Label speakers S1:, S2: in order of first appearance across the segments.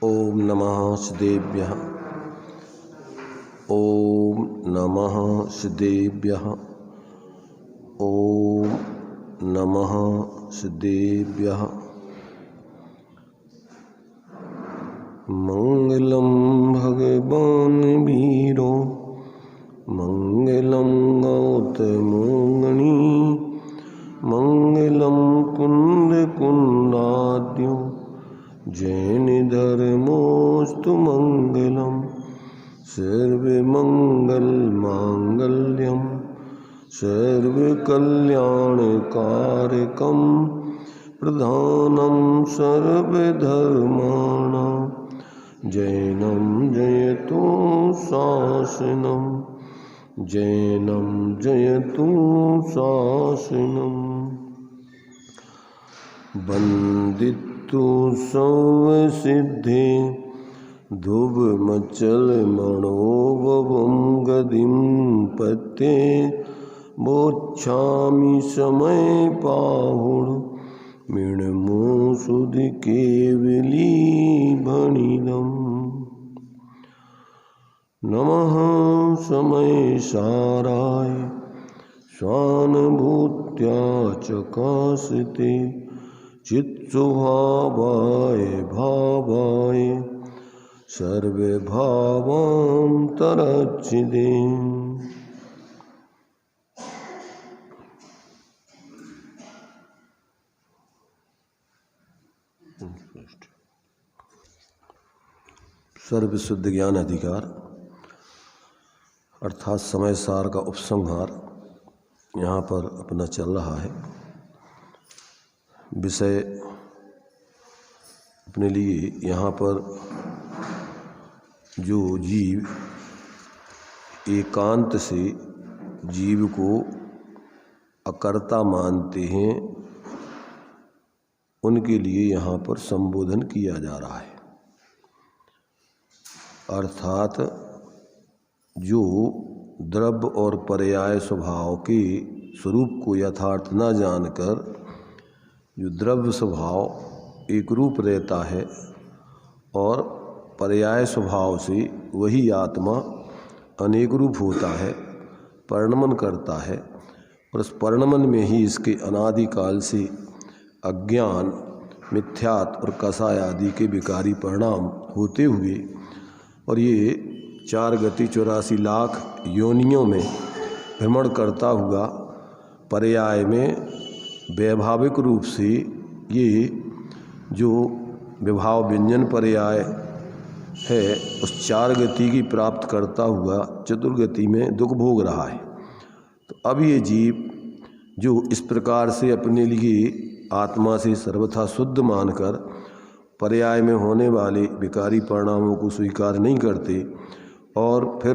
S1: ओम नमः सिद्धेभ्यः। ओम नमः सिद्धेभ्यः। ओम नमः सिद्धेभ्यः। मंगलम भगवान वीरो मंगलम गौतमोगणी मंगलम कुंद कुंडाद्यो जैन धर्मोस्तु मंगलम सर्वमंगल मांगल्यम सर्वकल्याणकारकम प्रधानम सर्वधर्माणां जैनम जयतु शासनम जैनम जयतु शासनम। वंदितु सर्वसिद्धे धुवमचल मनोभवं गतिं पत्ये बोच्छामि समय पाहुर मृण्मोषुधि केवली भणिदम्। नमः समय साराय स्वानुभूत्या चकासिते चित्स्वभावाय भावाय सर्वभावान्तरच्छिदे। सर्वशुद्ध ज्ञान अधिकार अर्थात समय सार का उपसंहार यहाँ पर अपना चल रहा है। विषय अपने लिए यहाँ पर जो जीव एकांत से जीव को अकर्ता मानते हैं उनके लिए यहाँ पर संबोधन किया जा रहा है। अर्थात जो द्रव्य और पर्याय स्वभाव के स्वरूप को यथार्थ न जानकर जो द्रव्य स्वभाव एक रूप रहता है और पर्याय स्वभाव से वही आत्मा अनेक रूप होता है, परिणमन करता है और उस परिणमन में ही इसके अनादिकाल से अज्ञान, मिथ्यात्व और कसाय आदि के विकारी परिणाम होते हुए और ये 4 गति 84 लाख योनियों में भ्रमण करता हुआ पर्याय में वैभाविक रूप से ये जो विभाव व्यंजन पर्याय है उस 4 गति की प्राप्त करता हुआ चतुर्गति में दुख भोग रहा है। तो अब ये जीव जो इस प्रकार से अपने लिए आत्मा से सर्वथा शुद्ध मानकर पर्याय में होने वाले विकारी परिणामों को स्वीकार नहीं करते और फिर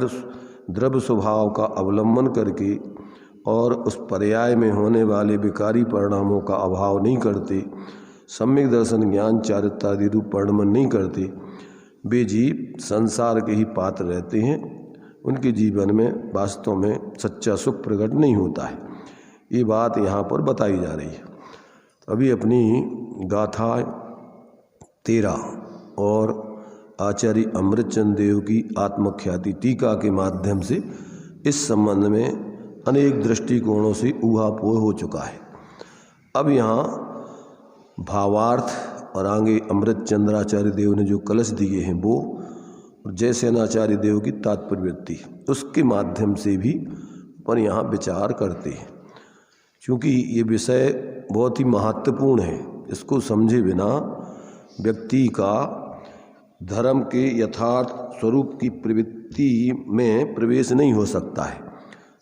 S1: द्रव्य स्वभाव का अवलंबन करके और उस पर्याय में होने वाले विकारी परिणामों का अभाव नहीं करते, सम्यक दर्शन ज्ञान चारित्र आदि रूप परिणमन नहीं करते, वे जीव संसार के ही पात्र रहते हैं। उनके जीवन में वास्तव में सच्चा सुख प्रकट नहीं होता है। ये बात यहाँ पर बताई जा रही है। अभी अपनी गाथा 13 और आचार्य अमृतचंद देव की आत्मख्याति टीका के माध्यम से इस संबंध में अनेक दृष्टिकोणों से ऊहापोह हो चुका है। अब यहाँ भावार्थ और आगे अमृतचंद्राचार्य देव ने जो कलश दिए हैं वो और जयसेनाचार्य देव की तात्पर्यवृत्ति उसके माध्यम से भी पर यहाँ विचार करते हैं। क्योंकि ये विषय बहुत ही महत्वपूर्ण है, इसको समझे बिना व्यक्ति का धर्म के यथार्थ स्वरूप की प्रवृत्ति में प्रवेश नहीं हो सकता है।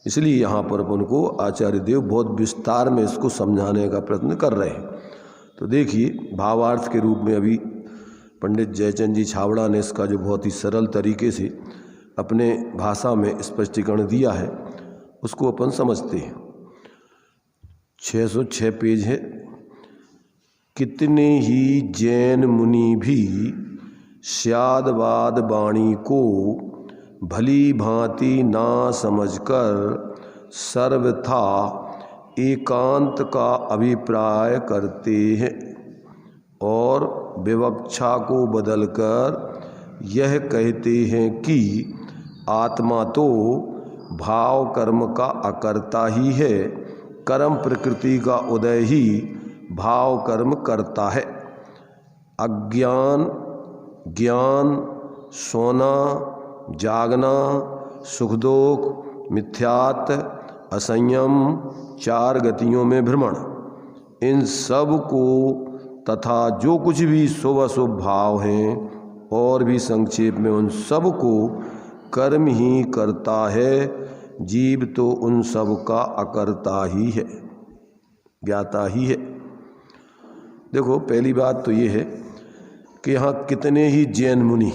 S1: इसलिए यहाँ पर अपन को आचार्य देव बहुत विस्तार में इसको समझाने का प्रयत्न कर रहे हैं। तो देखिए भावार्थ के रूप में अभी पंडित जयचंद जी छाबड़ा ने इसका जो बहुत ही सरल तरीके से अपने भाषा में स्पष्टीकरण दिया है उसको अपन समझते हैं। 606 पेज है। कितने ही जैन मुनि भी स्यादवाद वाणी को भली भांति ना समझकर सर्वथा एकांत का अभिप्राय करते हैं। और विवक्षा को बदलकर यह कहते हैं कि आत्मा तो भाव कर्म का अकर्ता ही है, कर्म प्रकृति का उदय ही भाव कर्म करता है। अज्ञान, ज्ञान, सोना, जागना, सुख दुख, मिथ्यात्व, असंयम, चार गतियों में भ्रमण, इन सब को तथा जो कुछ भी शुभ अशुभ भाव हैं और भी संक्षेप में उन सब को कर्म ही करता है। जीव तो उन सब का अकर्ता ही है, ज्ञाता ही है। देखो, पहली बात तो ये है कि यहाँ कितने ही जैन मुनि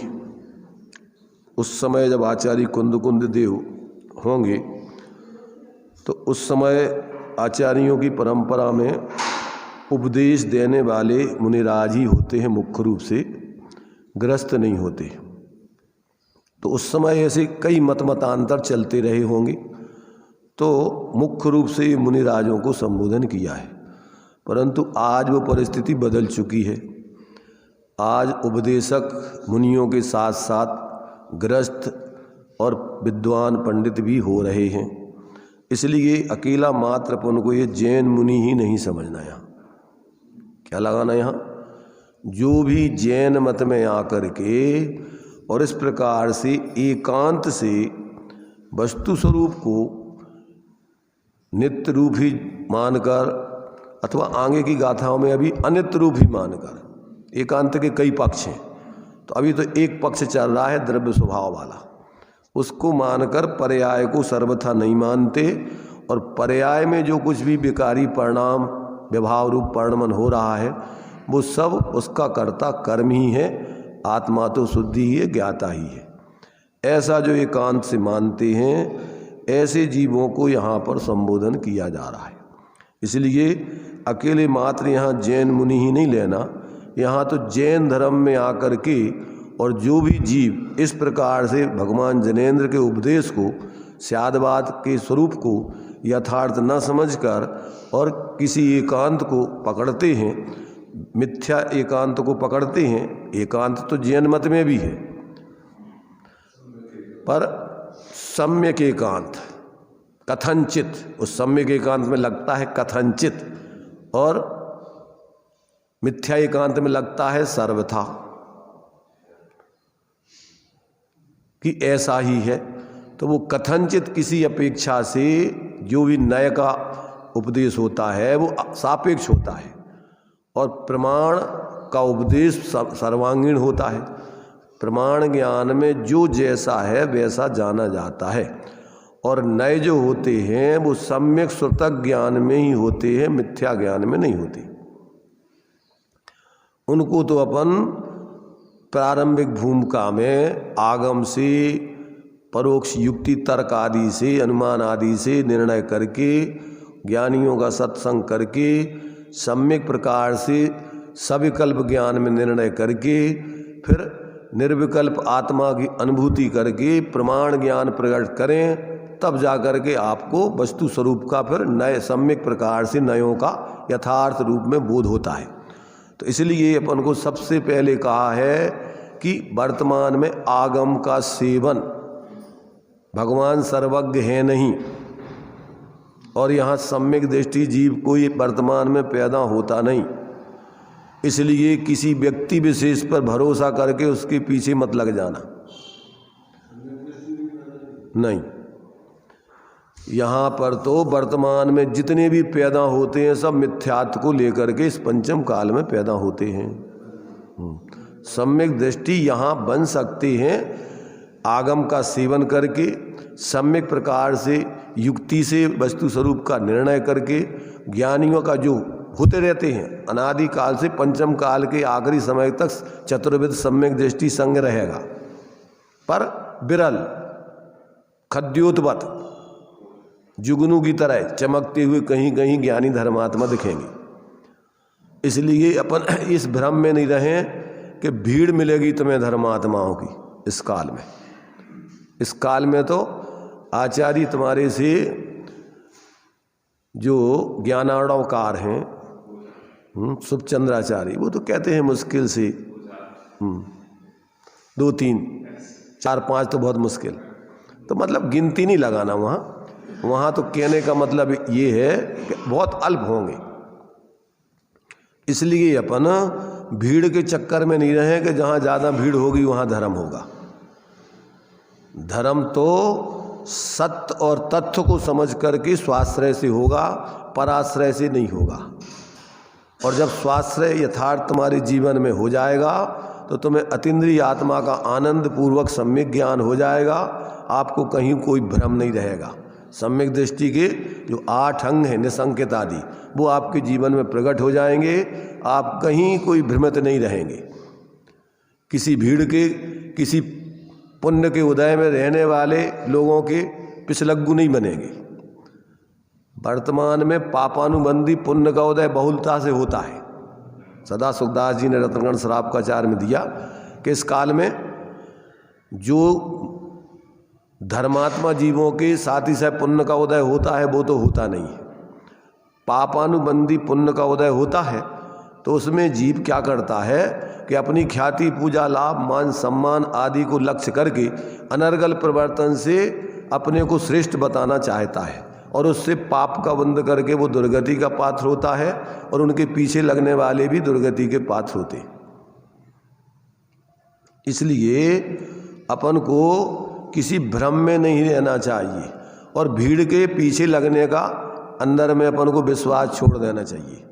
S1: उस समय जब आचार्य कुंद देव होंगे तो उस समय आचार्यों की परंपरा में उपदेश देने वाले मुनिराज ही होते हैं, मुख्य रूप से गृहस्थ नहीं होते। तो उस समय ऐसे कई मतांतर चलते रहे होंगे, तो मुख्य रूप से मुनिराजों को संबोधन किया है। परंतु आज वो परिस्थिति बदल चुकी है। आज उपदेशक मुनियों के साथ साथ गृहस्थ और विद्वान पंडित भी हो रहे हैं। इसलिए अकेला मात्र अपन को ये जैन मुनि ही नहीं समझना। यहाँ क्या लगाना, यहाँ जो भी जैन मत में आकर के और इस प्रकार से एकांत से वस्तु स्वरूप को नित्य रूप ही मानकर अथवा आगे की गाथाओं में अभी अनित्य रूप ही मानकर, एकांत के कई पक्ष हैं, तो अभी तो एक पक्ष चल रहा है द्रव्य स्वभाव वाला, उसको मानकर पर्याय को सर्वथा नहीं मानते। और पर्याय में जो कुछ भी विकारी परिणाम विभाव रूप परिणमन हो रहा है वो सब उसका कर्ता कर्म ही है। आत्मा तो शुद्धि ही है, ज्ञाता ही है। ऐसा जो एकांत से मानते हैं ऐसे जीवों को यहाँ पर संबोधन किया जा रहा है। इसलिए अकेले मात्र यहाँ जैन मुनि ही नहीं लेना, यहाँ तो जैन धर्म में आकर के और जो भी जीव इस प्रकार से भगवान जनेन्द्र के उपदेश को, स्यादवाद के स्वरूप को यथार्थ न समझकर और किसी एकांत को पकड़ते हैं, मिथ्या एकांत को पकड़ते हैं। एकांत तो जैन मत में भी है, पर सम्यक एकांत कथनचित, उस सम्यक एकांत में लगता है कथनचित, और मिथ्या एकांत में लगता है सर्वथा कि ऐसा ही है। तो वो कथनचित किसी अपेक्षा से जो भी नए का उपदेश होता है वो सापेक्ष होता है, और प्रमाण का उपदेश सर्वांगीण होता है। प्रमाण ज्ञान में जो जैसा है वैसा जाना जाता है, और नए जो होते हैं वो सम्यक श्रुतक ज्ञान में ही होते हैं, मिथ्या ज्ञान में नहीं होते। उनको तो अपन प्रारंभिक भूमिका में आगम से, परोक्ष युक्ति तर्क आदि से, अनुमान आदि से निर्णय करके, ज्ञानियों का सत्संग करके, सम्यक प्रकार से सविकल्प ज्ञान में निर्णय करके, फिर निर्विकल्प आत्मा की अनुभूति करके प्रमाण ज्ञान प्रकट करें, तब जाकर के आपको वस्तु स्वरूप का फिर नए सम्यक प्रकार से नयों का यथार्थ रूप में बोध होता है। तो इसलिए अपन को सबसे पहले कहा है कि वर्तमान में आगम का सेवन, भगवान सर्वज्ञ है नहीं, और यहाँ सम्यक दृष्टि जीव कोई वर्तमान में पैदा होता नहीं। इसलिए किसी व्यक्ति विशेष पर भरोसा करके उसके पीछे मत लग जाना, नहीं। यहाँ पर तो वर्तमान में जितने भी पैदा होते हैं सब मिथ्यात्व को लेकर के इस पंचम काल में पैदा होते हैं। सम्यक दृष्टि यहाँ बन सकते हैं आगम का सेवन करके, सम्यक प्रकार से युक्ति से वस्तु स्वरूप का निर्णय करके। ज्ञानियों का जो होते रहते हैं अनादि काल से पंचम काल के आखिरी समय तक चतुर्विध सम्यक दृष्टि संग रहेगा, पर विरल खद्योतवत जुगनू की तरह चमकते हुए कहीं कहीं ज्ञानी धर्मात्मा दिखेंगे। इसलिए अपन इस भ्रम में नहीं रहें कि भीड़ मिलेगी तुम्हें धर्मात्माओं की। इस काल में तो आचार्य तुम्हारे से जो ज्ञानार्णवकार हैं सुखचंद्राचार्य, वो तो कहते हैं मुश्किल से 2 3 4 5 तो बहुत मुश्किल, तो मतलब गिनती नहीं लगाना वहाँ तो कहने का मतलब ये है कि बहुत अल्प होंगे। इसलिए अपन भीड़ के चक्कर में नहीं रहे कि जहाँ ज़्यादा भीड़ होगी वहाँ धर्म होगा। धर्म तो सत्य और तथ्य को समझ करके स्वाश्रय से होगा, पराश्रय से नहीं होगा। और जब स्वाश्रय यथार्थ तुम्हारे जीवन में हो जाएगा तो तुम्हें अतीन्द्रिय आत्मा का आनंद पूर्वक सम्यक ज्ञान हो जाएगा, आपको कहीं कोई भ्रम नहीं रहेगा। सम्यक दृष्टि के जो 8 अंग हैं निसंकेत आदि, वो आपके जीवन में प्रकट हो जाएंगे, आप कहीं कोई भ्रमित नहीं रहेंगे। किसी भीड़ के, किसी पुण्य के उदय में रहने वाले लोगों के पिछलग्गू नहीं बनेंगे। वर्तमान में पापानुबंधी पुण्य का उदय बहुलता से होता है। सदा सुखदास जी ने रत्नगण श्राप का चार में दिया कि इस काल में जो धर्मात्मा जीवों के साथ ही साथ पुण्य का उदय होता है वो तो होता नहीं है। पापानुबंधी पुण्य का उदय होता है तो उसमें जीव क्या करता है कि अपनी ख्याति, पूजा, लाभ, मान सम्मान आदि को लक्ष्य करके अनर्गल प्रवर्तन से अपने को श्रेष्ठ बताना चाहता है और उससे पाप का बंध करके वो दुर्गति का पात्र होता है और उनके पीछे लगने वाले भी दुर्गति के पात्र होते। इसलिए अपन को किसी भ्रम में नहीं रहना चाहिए और भीड़ के पीछे लगने का अंदर में अपन को विश्वास छोड़ देना चाहिए।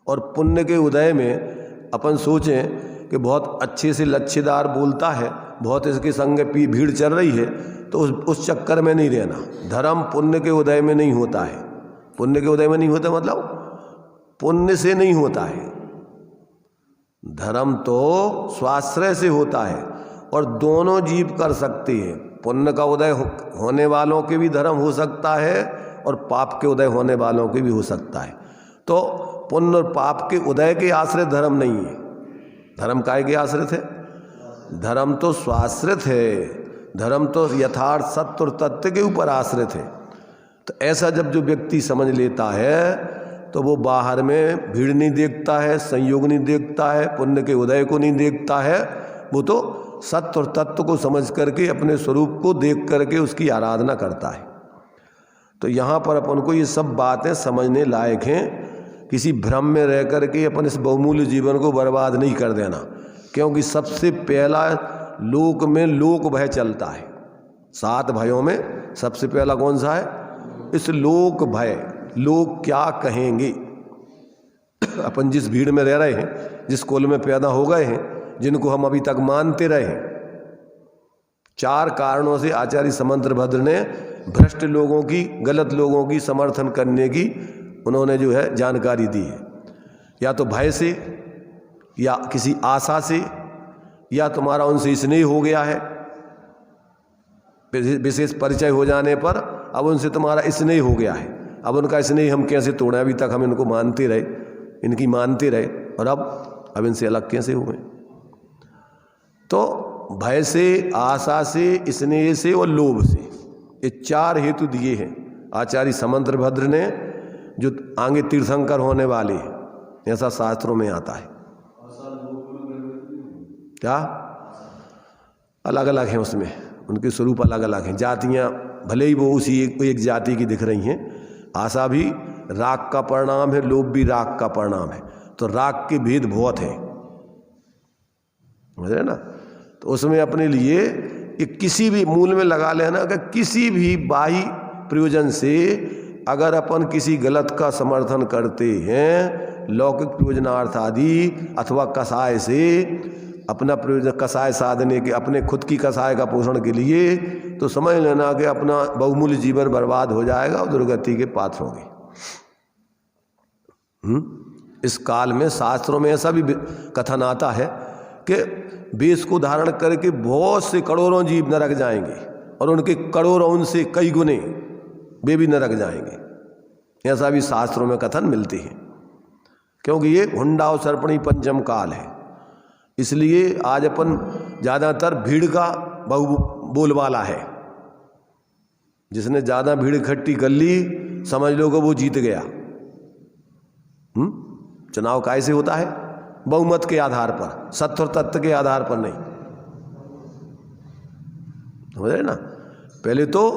S1: और पुण्य के उदय में अपन सोचें कि बहुत अच्छे से लच्छेदार बोलता है, बहुत इसके संग भीड़ चल रही है, तो उस चक्कर में नहीं रहना। धर्म पुण्य के उदय में नहीं होता है। पुण्य के उदय में नहीं होता मतलब पुण्य से नहीं होता है। धर्म तो स्वाश्रय से होता है और दोनों जीव कर सकते हैं। पुण्य का उदय होने वालों के भी धर्म हो सकता है और पाप के उदय होने वालों के भी हो सकता है। तो पुण्य और पाप के उदय के आश्रित धर्म नहीं है। धर्म काय के आश्रित है? धर्म तो स्वाश्रित है। धर्म तो यथार्थ सत्य और तथ्य के ऊपर आश्रित है। तो ऐसा जब जो व्यक्ति समझ लेता है तो वो बाहर में भीड़ नहीं देखता है, संयोग नहीं देखता है, पुण्य के उदय को नहीं देखता है। वो तो सत्य और तत्व को समझ करके अपने स्वरूप को देख करके उसकी आराधना करता है। तो यहाँ पर अपन को ये सब बातें समझने लायक हैं। किसी भ्रम में रह करके अपन इस बहुमूल्य जीवन को बर्बाद नहीं कर देना, क्योंकि सबसे पहला लोक में लोक भय चलता है। 7 भयों में सबसे पहला कौन सा है? इस लोक भय। लोग क्या कहेंगे? अपन जिस भीड़ में रह रहे हैं, जिस कुल में पैदा हो गए हैं, जिनको हम अभी तक मानते रहे हैं, 4 कारणों से आचार्य समंतभद्र ने भ्रष्ट लोगों की, गलत लोगों की समर्थन करने की उन्होंने जो है जानकारी दी है। या तो भय से, या किसी आशा से, या तुम्हारा उनसे स्नेह हो गया है, विशेष परिचय हो जाने पर अब उनसे तुम्हारा स्नेह हो गया है। अब उनका स्नेह हम कैसे तोड़ें? अभी तक हम इनको मानते रहे, इनकी मानते रहे, और अब इनसे अलग कैसे हुए? तो भय से, आशा से, स्नेह से और लोभ से, ये 4 हेतु दिए हैं आचार्य समंतभद्र ने, जो आगे तीर्थंकर होने वाले हैं, ऐसा शास्त्रों में आता है। क्या अलग अलग हैं उसमें, उनके स्वरूप अलग अलग हैं। जातियाँ भले ही वो उसी एक जाति की दिख रही हैं। आशा भी राग का परिणाम है, लोभ भी राग का परिणाम है। तो राग के भेद बहुत हैं, समझ रहे ना? तो उसमें अपने लिए एक किसी भी मूल में लगा लेना कि किसी भी बाह्य प्रयोजन से अगर अपन किसी गलत का समर्थन करते हैं, लौकिक प्रयोजनार्थ आदि अथवा कसाय से अपना प्रयोजन, कसाय साधने के, अपने खुद की कसाय का पोषण के लिए, तो समझ लेना कि अपना बहुमूल्य जीवन बर्बाद हो जाएगा और दुर्गति के पात्र होंगे। इस काल में शास्त्रों में ऐसा भी कथन आता है कि वेश को धारण करके बहुत से करोड़ों जीव नरक जाएंगे और उनके करोड़ों उनसे कई गुने वे भी नरक जाएंगे। ऐसा भी शास्त्रों में कथन मिलते हैं, क्योंकि ये हुंडा और सर्पणी पंचम काल है। इसलिए आज अपन ज़्यादातर भीड़ का बहु बोलबाला है। जिसने ज़्यादा भीड़ इकट्ठी कर ली, समझ लो कि वो जीत गया। चुनाव कैसे होता है? बहुमत के आधार पर, सत्य और तत्व के आधार पर नहीं। समझ रहे ना? पहले तो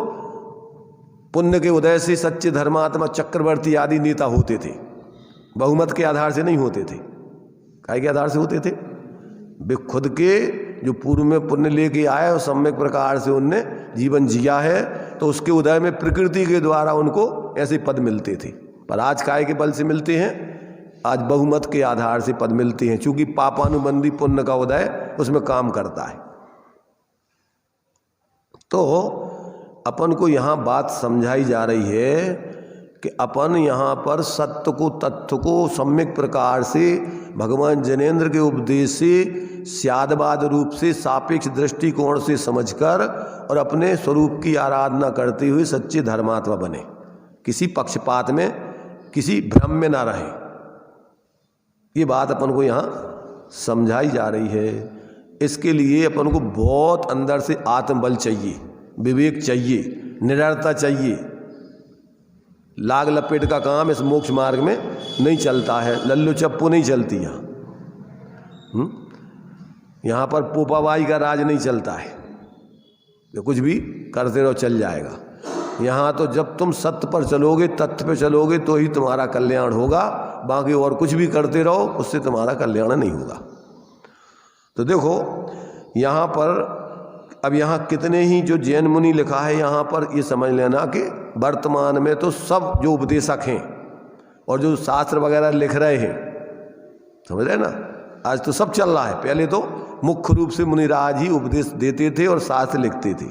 S1: पुण्य के उदय से सच्चे धर्मात्मा चक्रवर्ती आदि नेता होते थे, बहुमत के आधार से नहीं होते थे। काय के आधार से होते थे? वे खुद के जो पूर्व में पुण्य लेके आए और सम्यक प्रकार से उनने जीवन जिया है, तो उसके उदय में प्रकृति के द्वारा उनको ऐसे पद मिलते थे। पर आज काय के बल से मिलते हैं? आज बहुमत के आधार से पद मिलते हैं, क्योंकि पापानुबंधी पुण्य का उदय उसमें काम करता है। तो अपन को यहाँ बात समझाई जा रही है कि अपन यहाँ पर सत्य को, तत्व को सम्यक प्रकार से भगवान जनेंद्र के उपदेश से स्यादवाद रूप से, सापेक्ष दृष्टिकोण से समझकर और अपने स्वरूप की आराधना करते हुए सच्चे धर्मात्मा बने, किसी पक्षपात में, किसी भ्रम में ना रहे। ये बात अपन को यहाँ समझाई जा रही है। इसके लिए अपन को बहुत अंदर से आत्मबल चाहिए, विवेक चाहिए, निडरता चाहिए। लाग लपेट का काम इस मोक्ष मार्ग में नहीं चलता है, लल्लू चप्पू नहीं चलती यहाँ पर पोपाबाई का राज नहीं चलता है, जो कुछ भी करते रहो चल जाएगा। यहाँ तो जब तुम सत्य पर चलोगे, तथ्य पर चलोगे, तो ही तुम्हारा कल्याण होगा। बाकी और कुछ भी करते रहो, उससे तुम्हारा कल्याण नहीं होगा। तो देखो यहाँ पर, अब यहाँ कितने ही जो जैन मुनि लिखा है, यहाँ पर ये समझ लेना कि वर्तमान में तो सब जो उपदेशक हैं और जो शास्त्र वगैरह लिख रहे हैं, समझ रहे ना, आज तो सब चल रहा है। पहले तो मुख्य रूप से मुनिराज ही उपदेश देते थे और शास्त्र लिखते थे।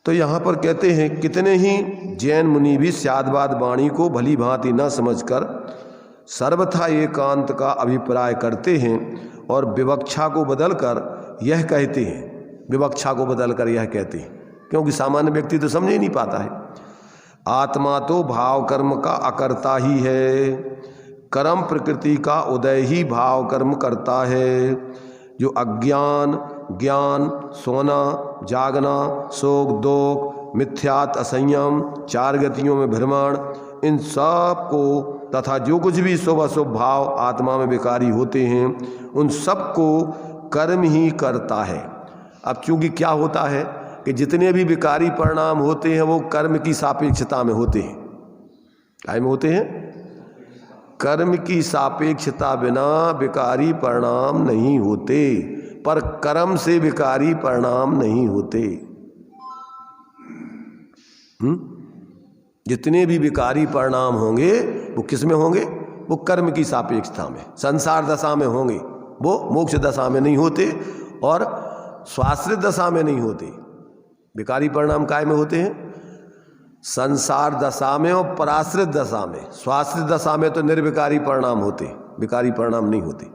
S1: तो यहाँ पर कहते हैं कितने ही जैन मुनि भी स्यादवाद वाणी को भली भांति न समझकर सर्वथा एकांत का अभिप्राय करते हैं और विवक्षा को बदलकर यह कहते हैं, विवक्षा को बदलकर यह कहते हैं, क्योंकि सामान्य व्यक्ति तो समझ ही नहीं पाता है। आत्मा तो भाव कर्म का अकर्ता ही है, कर्म प्रकृति का उदय ही भाव कर्म करता है। जो अज्ञान, ज्ञान, सोना, जागना, शोक, दोख, मिथ्यात, असंयम, चार गतियों में भ्रमण, इन सब को तथा जो कुछ भी शुभ अशुभ भाव आत्मा में विकारी होते हैं, उन सब को कर्म ही करता है। अब चूंकि क्या होता है कि जितने भी विकारी परिणाम होते हैं वो कर्म की सापेक्षता में होते हैं। काय में होते हैं? कर्म की सापेक्षता बिना विकारी परिणाम नहीं होते, पर कर्म से विकारी परिणाम नहीं होते। जितने भी विकारी परिणाम होंगे वो किस में होंगे? वो कर्म की सापेक्षता में, संसार दशा में होंगे, वो मोक्ष दशा में नहीं होते और स्वाश्रित दशा में नहीं होते। विकारी परिणाम काय में होते हैं? संसार दशा में और पराश्रित दशा में। स्वाश्रित दशा में तो निर्विकारी परिणाम होते, विकारी परिणाम नहीं होते।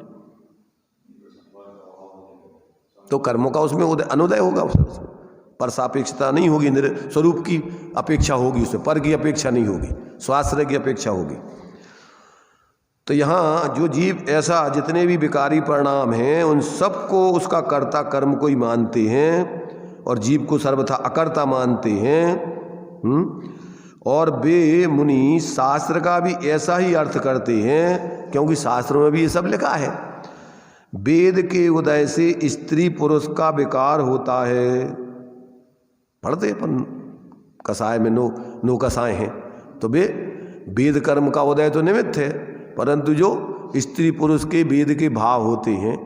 S1: तो कर्मों का उसमें अनुदय होगा, उसमें पर सापेक्षता नहीं होगी, स्वरूप की अपेक्षा होगी, उसमें पर की अपेक्षा नहीं होगी, स्वाश्रय की अपेक्षा होगी। तो यहाँ जो जीव ऐसा जितने भी विकारी परिणाम हैं उन सबको उसका कर्ता कर्म को ही मानते हैं और जीव को सर्वथा अकर्ता मानते हैं। और वे मुनि शास्त्र का भी ऐसा ही अर्थ करते हैं, क्योंकि शास्त्रों में भी ये सब लिखा है। वेद के उदय से स्त्री पुरुष का विकार होता है। पढ़ते अपन कसाय में नो कसाय हैं, तो वे वेद कर्म का उदय तो निमित्त है, परंतु जो स्त्री पुरुष के वेद के भाव होते हैं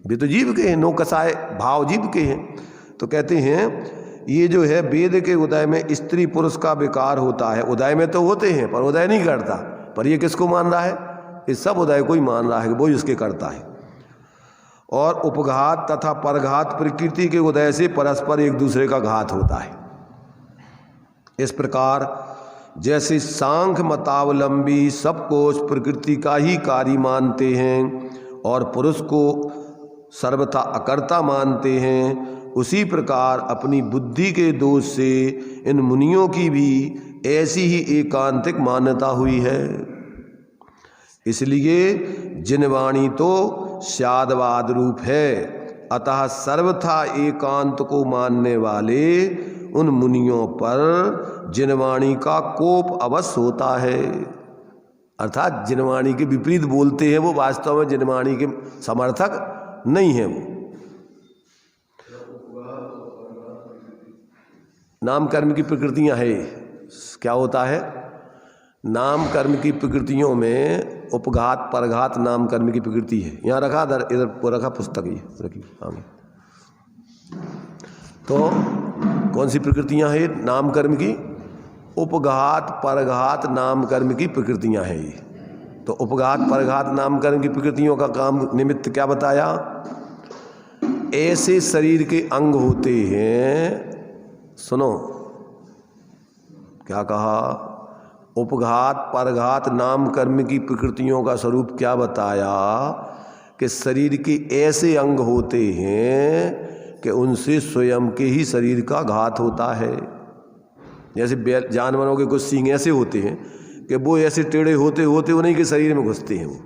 S1: वे तो जीव के हैं, नो कसाय भाव जीव के हैं। तो कहते हैं ये जो है वेद के उदय में स्त्री पुरुष का विकार होता है। उदय में तो होते हैं पर उदय नहीं करता, पर ये किसको मान रहा है? इस सब उदय को ही मान रहा है कि वो ही उसके करता है। और उपघात तथा परघात प्रकृति के उदय से परस्पर एक दूसरे का घात होता है। इस प्रकार जैसे सांख्य मतावलंबी सबको उस प्रकृति का ही कार्य मानते हैं और पुरुष को सर्वथा अकर्ता मानते हैं, उसी प्रकार अपनी बुद्धि के दोष से इन मुनियों की भी ऐसी ही एकांतिक मान्यता हुई है। इसलिए जिनवाणी तो स्यादवाद रूप है, अतः सर्वथा एकांत को मानने वाले उन मुनियों पर जिनवाणी का कोप अवश्य होता है। अर्थात जिनवाणी के विपरीत बोलते हैं वो वास्तव में जिनवाणी के समर्थक नहीं है। वो नाम कर्म की प्रकृतियां है। क्या होता है? नाम कर्म की प्रकृतियों में उपघात परघात नाम कर्म की प्रकृति है। यहाँ रखा, इधर रखा पुस्तक, ये रखी आगे। तो कौन सी प्रकृतियां हैं नाम कर्म की? उपघात परघात नाम कर्म की प्रकृतियां हैं ये। तो उपघात परघात नाम कर्म की प्रकृतियों का काम निमित्त क्या बताया? ऐसे शरीर के अंग होते हैं, सुनो क्या कहा, उपघात परघात नाम कर्म की प्रकृतियों का स्वरूप क्या बताया कि शरीर के ऐसे अंग होते हैं कि उनसे स्वयं के ही शरीर का घात होता है। जैसे जानवरों के कुछ सींग ऐसे होते हैं कि वो ऐसे टेढ़े होते होते उन्हीं के शरीर में घुसते हैं। वो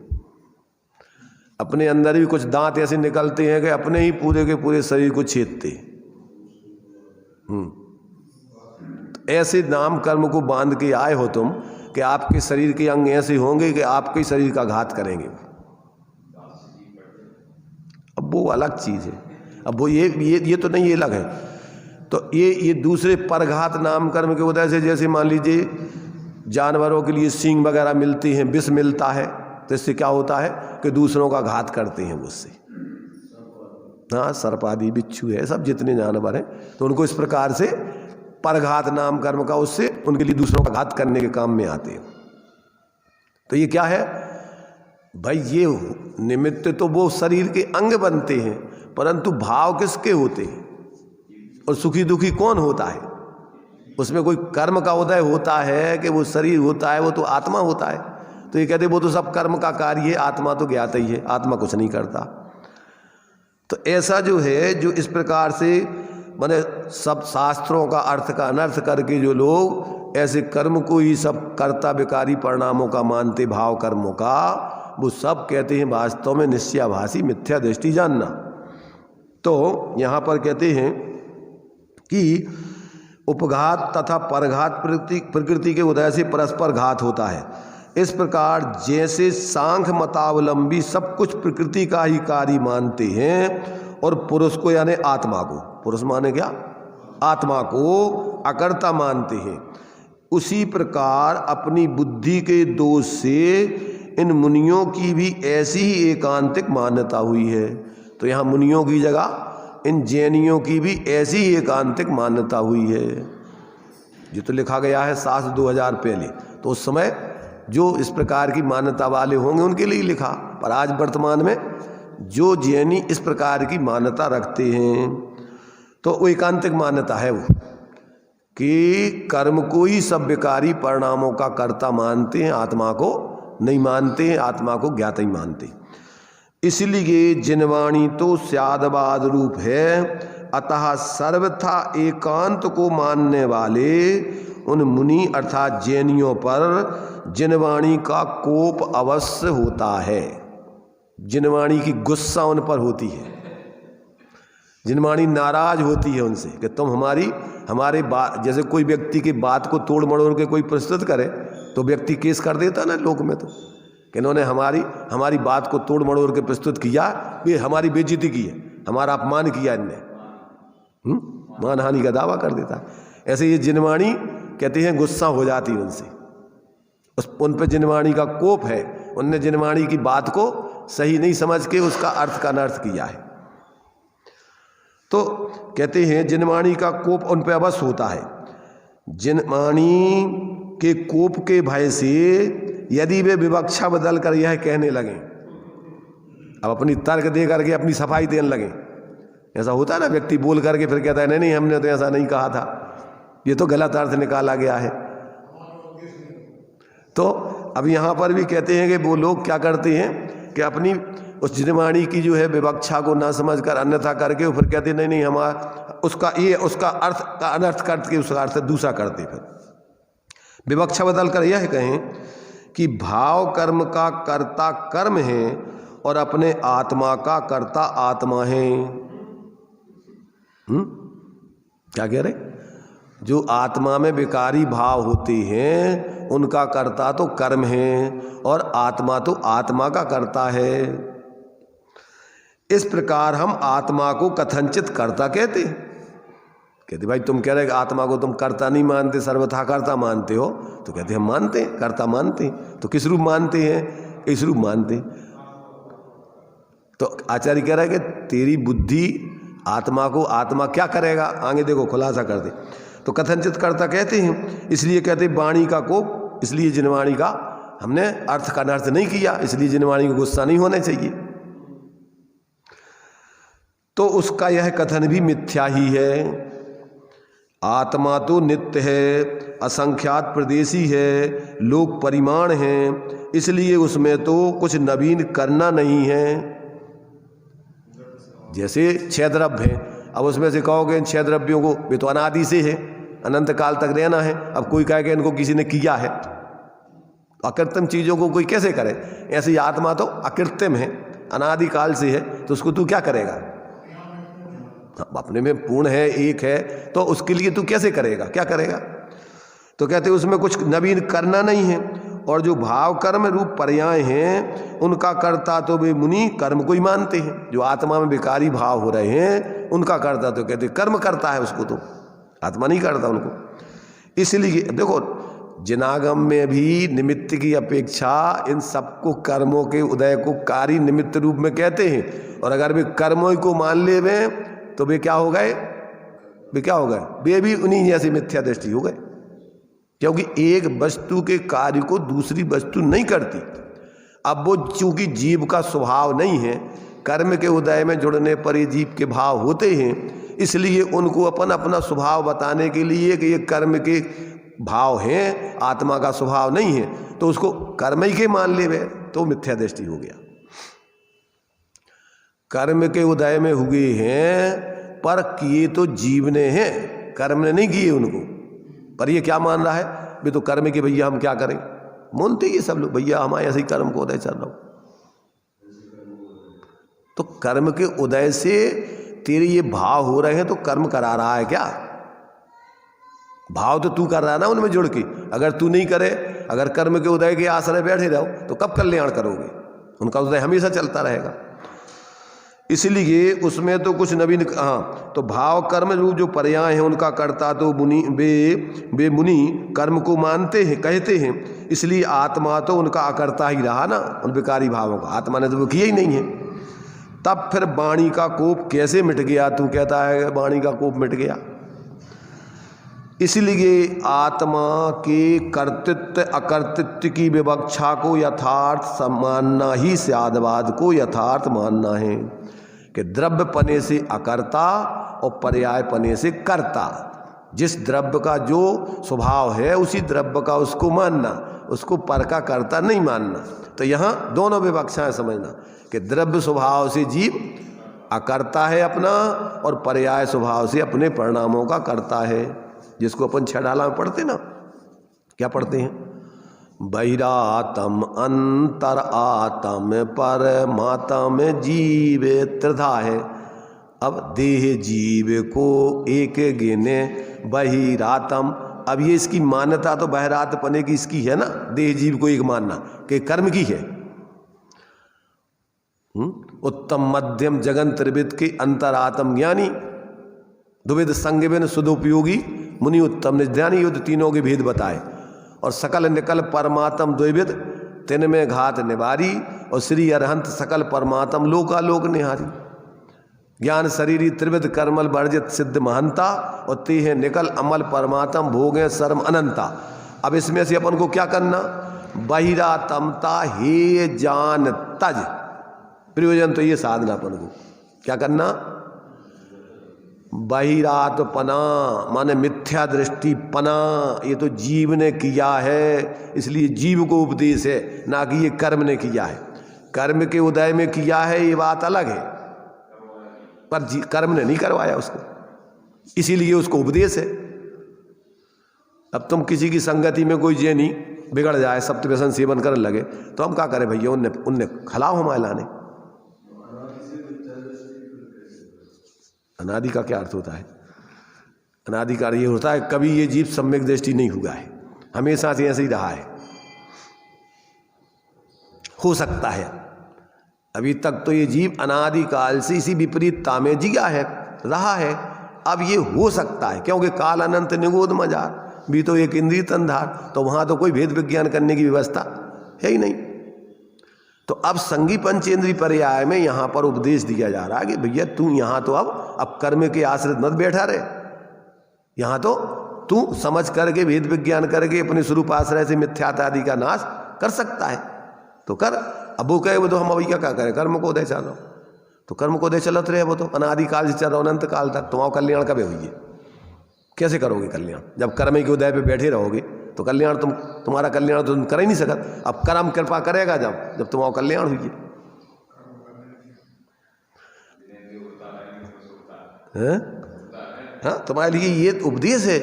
S1: अपने अंदर भी कुछ दांत ऐसे निकलते हैं कि अपने ही पूरे के पूरे शरीर को छेदते। ऐसे नाम कर्म को बांध के आए हो तुम कि आपके शरीर के अंग ऐसे होंगे कि आपके शरीर का घात करेंगे। अब वो अलग चीज है। अब वो ये तो नहीं, ये अलग है। तो ये दूसरे परघात नाम कर्म के उदय से, जैसे मान लीजिए जानवरों के लिए सींग वगैरह मिलती हैं, विष मिलता है, तो इससे क्या होता है कि दूसरों का घात करते हैं उससे। हाँ, सर्प आदि बिच्छू है, सब जितने जानवर हैं, तो उनको इस प्रकार से परघात नाम कर्म का उससे उनके लिए दूसरों का घात करने के काम में आते हैं। तो ये क्या है भाई? ये निमित्त तो वो शरीर के अंग बनते हैं, परंतु भाव किसके होते हैं? और सुखी दुखी कौन होता है? उसमें कोई कर्म का उदय होता है कि वो शरीर होता है? वो तो आत्मा होता है। तो ये कहते वो तो सब कर्म का कार्य है, आत्मा तो ज्ञाता ही है, आत्मा कुछ नहीं करता। तो ऐसा जो है, जो इस प्रकार से माने सब शास्त्रों का अर्थ का अनर्थ करके जो लोग ऐसे कर्म को ही सब कर्ता विकारी परिणामों का मानते, भाव कर्मों का, वो सब कहते हैं वास्तव में निश्चयाभासी मिथ्या दृष्टि जानना। तो यहाँ पर कहते हैं कि उपघात तथा परघात प्रकृति के उदय से परस्पर घात होता है। इस प्रकार जैसे सांख्य मतावलंबी सब कुछ प्रकृति का ही कार्य मानते हैं और पुरुष को यानी आत्मा को, पुरुष माने क्या? आत्मा को अकर्ता मानते हैं, उसी प्रकार अपनी बुद्धि के दोष से इन मुनियों की भी ऐसी ही एकांतिक मान्यता हुई है। तो यहाँ मुनियों की जगह इन जैनियों की भी ऐसी ही एकांतिक मान्यता हुई है। जो तो लिखा गया है 700-2000 पहले, तो उस समय जो इस प्रकार की मान्यता वाले होंगे उनके लिए लिखा। पर आज वर्तमान में जो जैनी इस प्रकार की मान्यता रखते हैं, तो वो एकांतिक मान्यता है वो कि कर्म को ही सब विकारी परिणामों का कर्ता मानते हैं, आत्मा को नहीं मानते हैं, आत्मा को ज्ञाता ही मानते। इसलिए जिनवाणी तो स्यादवाद रूप है, अतः सर्वथा एकांत को मानने वाले उन मुनि अर्थात जैनियों पर जिनवाणी का कोप अवश्य होता है। जिनवाणी की गुस्सा उन पर होती है, जिनवाणी नाराज होती है उनसे कि तुम हमारे बात, जैसे कोई व्यक्ति की बात को तोड़ मड़ोड़ के कोई प्रस्तुत करे तो व्यक्ति केस कर देता ना लोक में, तो कि इन्होंने हमारी बात को तोड़ मड़ोड़ के प्रस्तुत किया, ये हमारी बेइज्जती की है, हमारा अपमान किया इनने, मानहानि का दावा कर देता है। ऐसे ये जिनवाणी कहते हैं गुस्सा हो जाती है उनसे, उन पर जिनवाणी का कोप है, उनने जिनवाणी की बात को सही नहीं समझ के उसका अर्थ का अनर्थ किया है। तो कहते हैं जिनवाणी का कोप उन पर अवश्य होता है। जिनवाणी के कोप के भय से यदि वे विवक्षा बदल कर यह कहने लगे, अब अपनी तर्क दे करके अपनी सफाई देने लगे, ऐसा होता है ना, व्यक्ति बोल करके फिर कहता है नहीं हमने तो ऐसा नहीं कहा था, ये तो गलत अर्थ निकाला गया है। तो अब यहाँ पर भी कहते हैं कि वो लोग क्या करते हैं कि अपनी उस जिनवाणी की जो है विवक्षा को ना समझ कर अन्यथा करके फिर कहते नहीं नहीं हमारा उसका अर्थ का अनर्थ करके उसका अर्थ दूसरा करते। फिर विवक्षा बदल कर यह कहें कि भाव कर्म का कर्ता कर्म है और अपने आत्मा का कर्ता आत्मा है। क्या कह रहे? जो आत्मा में विकारी भाव होते हैं उनका कर्ता तो कर्म है और आत्मा तो आत्मा का कर्ता है। इस प्रकार हम आत्मा को कथनचित कर्ता कहते भाई तुम कह रहे कि आत्मा को तुम कर्ता नहीं मानते, सर्वथा कर्ता मानते हो, तो कहते हम मानते हैं, कर्ता मानते हैं। तो किस रूप मानते हैं? इस रूप मानते हैं। तो आचार्य कह रहा है कि तेरी बुद्धि आत्मा को आत्मा क्या करेगा, आगे देखो खुलासा कर दे। तो कथनचित कर्ता कहते हैं, इसलिए कहते वाणी का कोप, इसलिए जिनवाणी का हमने अर्थ का अनर्थ नहीं किया, इसलिए जिनवाणी को गुस्सा नहीं होना चाहिए। तो उसका यह कथन भी मिथ्या ही है। आत्मा तो नित्य है, असंख्यात प्रदेशी है, लोक परिमाण है, इसलिए उसमें तो कुछ नवीन करना नहीं है। जैसे 6 द्रव्य हैं, अब उसमें से कहोगे इन 6 द्रव्यों को वे तो अनादि से है, अनंत काल तक रहना है। अब कोई कहे कि इनको किसी ने किया है, अकृत्रिम चीज़ों को कोई कैसे करे? ऐसे ही आत्मा तो अकृत्रिम है, अनादि काल से है, तो उसको तू क्या करेगा? अपने में पूर्ण है, एक है, तो उसके लिए तू कैसे करेगा, क्या करेगा? तो कहते उसमें कुछ नवीन करना नहीं है। और जो भाव कर्म रूप पर्याय हैं उनका कर्ता तो वे मुनि कर्म को ही मानते हैं। जो आत्मा में विकारी भाव हो रहे हैं उनका कर्ता तो कहते कर्म करता है, उसको तो आत्मा नहीं करता उनको। इसलिए देखो जिनागम में भी निमित्त की अपेक्षा इन सबको कर्मों के उदय को कार्य निमित्त रूप में कहते हैं। और अगर वे कर्मों को मान ले वे तो वे क्या हो गए? वे क्या हो गए? वे भी उन्हीं जैसी मिथ्या दृष्टि हो गए, क्योंकि एक वस्तु के कार्य को दूसरी वस्तु नहीं करती। अब वो चूंकि जीव का स्वभाव नहीं है, कर्म के उदय में जुड़ने पर ये जीव के भाव होते हैं, इसलिए उनको अपन अपना स्वभाव बताने के लिए कि ये कर्म के भाव हैं, आत्मा का स्वभाव नहीं है, तो उसको कर्म ही के मान ले वे, तो मिथ्या दृष्टि हो गया। कर्म के उदय में हुए हैं पर किए तो जीव ने हैं, कर्म ने नहीं किए उनको। पर ये क्या मान रहा है? भी तो कर्म के भैया हम क्या करें, मानते ये सब लोग भैया हमारे ऐसे ही कर्म को उदय चल रहा हो। तो कर्म के उदय से तेरे ये भाव हो रहे हैं तो कर्म करा रहा है क्या? भाव तो तू कर रहा है ना उनमें जुड़ के। अगर तू नहीं करे, अगर कर्म के उदय के आश्रय बैठे रहो तो कब कल्याण करोगे? उनका उदय हमेशा चलता रहेगा। इसलिए उसमें तो कुछ नवीन, हाँ, तो भाव कर्म रूप जो पर्याय हैं उनका कर्ता तो वे मुनि कर्म को मानते हैं, कहते हैं, इसलिए आत्मा तो उनका अकर्ता ही रहा ना, उन विकारी भावों का। आत्मा ने तो वो किया ही नहीं है। तब फिर वाणी का कोप कैसे मिट गया? तू कहता है वाणी का कोप मिट गया। इसलिए आत्मा के कर्तृत्व अकर्तृत्व की विवक्षा को यथार्थ मानना ही स्यादवाद को यथार्थ मानना है कि द्रव्य पने से अकर्ता और पर्याय पने से कर्ता। जिस द्रव्य का जो स्वभाव है उसी द्रव्य का उसको मानना, उसको पर का कर्ता नहीं मानना। तो यहाँ दोनों विवक्षाएं समझना कि द्रव्य स्वभाव से जीव अकर्ता है अपना, और पर्याय स्वभाव से अपने परिणामों का कर्ता है। जिसको अपन 6 डाला में पढ़ते ना, क्या पढ़ते हैं? बहिरातम अंतर आतम परमात्म जीव त्रिधा है। अब देह जीव को एक गिने बहिरातम। अब ये इसकी मान्यता तो बहिरात पने की इसकी है ना, देह जीव को एक मानना कि कर्म की है। उत्तम मध्यम जगन त्रिविद के अंतरात्म ज्ञानी, द्विविध संग सुदुपयोगी मुनि उत्तम निध्यानी, युद्ध तीनों के भेद बताए। और सकल निकल परमात्म द्विविध तिन में घात निवारी, और श्री अरहंत सकल परमात्म लोकालोक निहारी। ज्ञान शरीरी त्रिविध कर्मल वर्जित सिद्ध महंता, और ते है निकल अमल परमात्म भोगे सर्म अनंता। अब इसमें से अपन को क्या करना? बहिरातमता हे जान तज। प्रयोजन तो ये साधना अपन को क्या करना? बहिरातपना माने मिथ्या दृष्टि पना, ये तो जीव ने किया है, इसलिए जीव को उपदेश है, ना कि ये कर्म ने किया है। कर्म के उदय में किया है ये बात अलग है, पर कर्म ने नहीं करवाया उसको, इसीलिए उसको उपदेश है। अब तुम किसी की संगति में कोई जैनी बिगड़ जाए, सप्त व्यसन सेवन करने लगे, तो हम क्या करें भैया? उनने खलाओ हमारे लाने। अनादि का क्या अर्थ होता है? अनादि का ये होता है कभी ये जीव सम्यक दृष्टि नहीं हुआ है, हमेशा से ऐसे ही रहा है। हो सकता है अभी तक तो ये जीव अनादिकाल से इसी विपरीतता में जिया है, रहा है। अब ये हो सकता है क्योंकि काल अनंत निगोद मजार भी तो एक इंद्रिय तंधार, तो वहां तो कोई भेद विज्ञान करने की व्यवस्था है ही नहीं। तो अब संगी पंचेंद्रीय पर्याय में यहां पर उपदेश दिया जा रहा है कि भैया तू यहां तो अब कर्म के आश्रित मत बैठा रहे, यहां तो तू समझ करके भेद विज्ञान करके अपने स्वरूप आश्रय से मिथ्यात्व आदि का नाश कर सकता है तो कर। अब वो कहे वो तो हम अभी क्या करें, कर्म को उदय चल रहा, तो कर्म को उदय चलत रहे, वो तो अनादिकाल से चल रहा अनंत काल तक। तुम्हारा कल्याण कब हुई है, कैसे करोगे कल्याण? जब कर्म के उदय पे बैठे रहोगे तो कल्याण तुम्हारा कल्याण तो तुम कर ही नहीं सकत। अब कर्म कृपा करेगा जब तुम्हारा कल्याण हुई है। हाँ, तुम्हारे लिए ये उपदेश है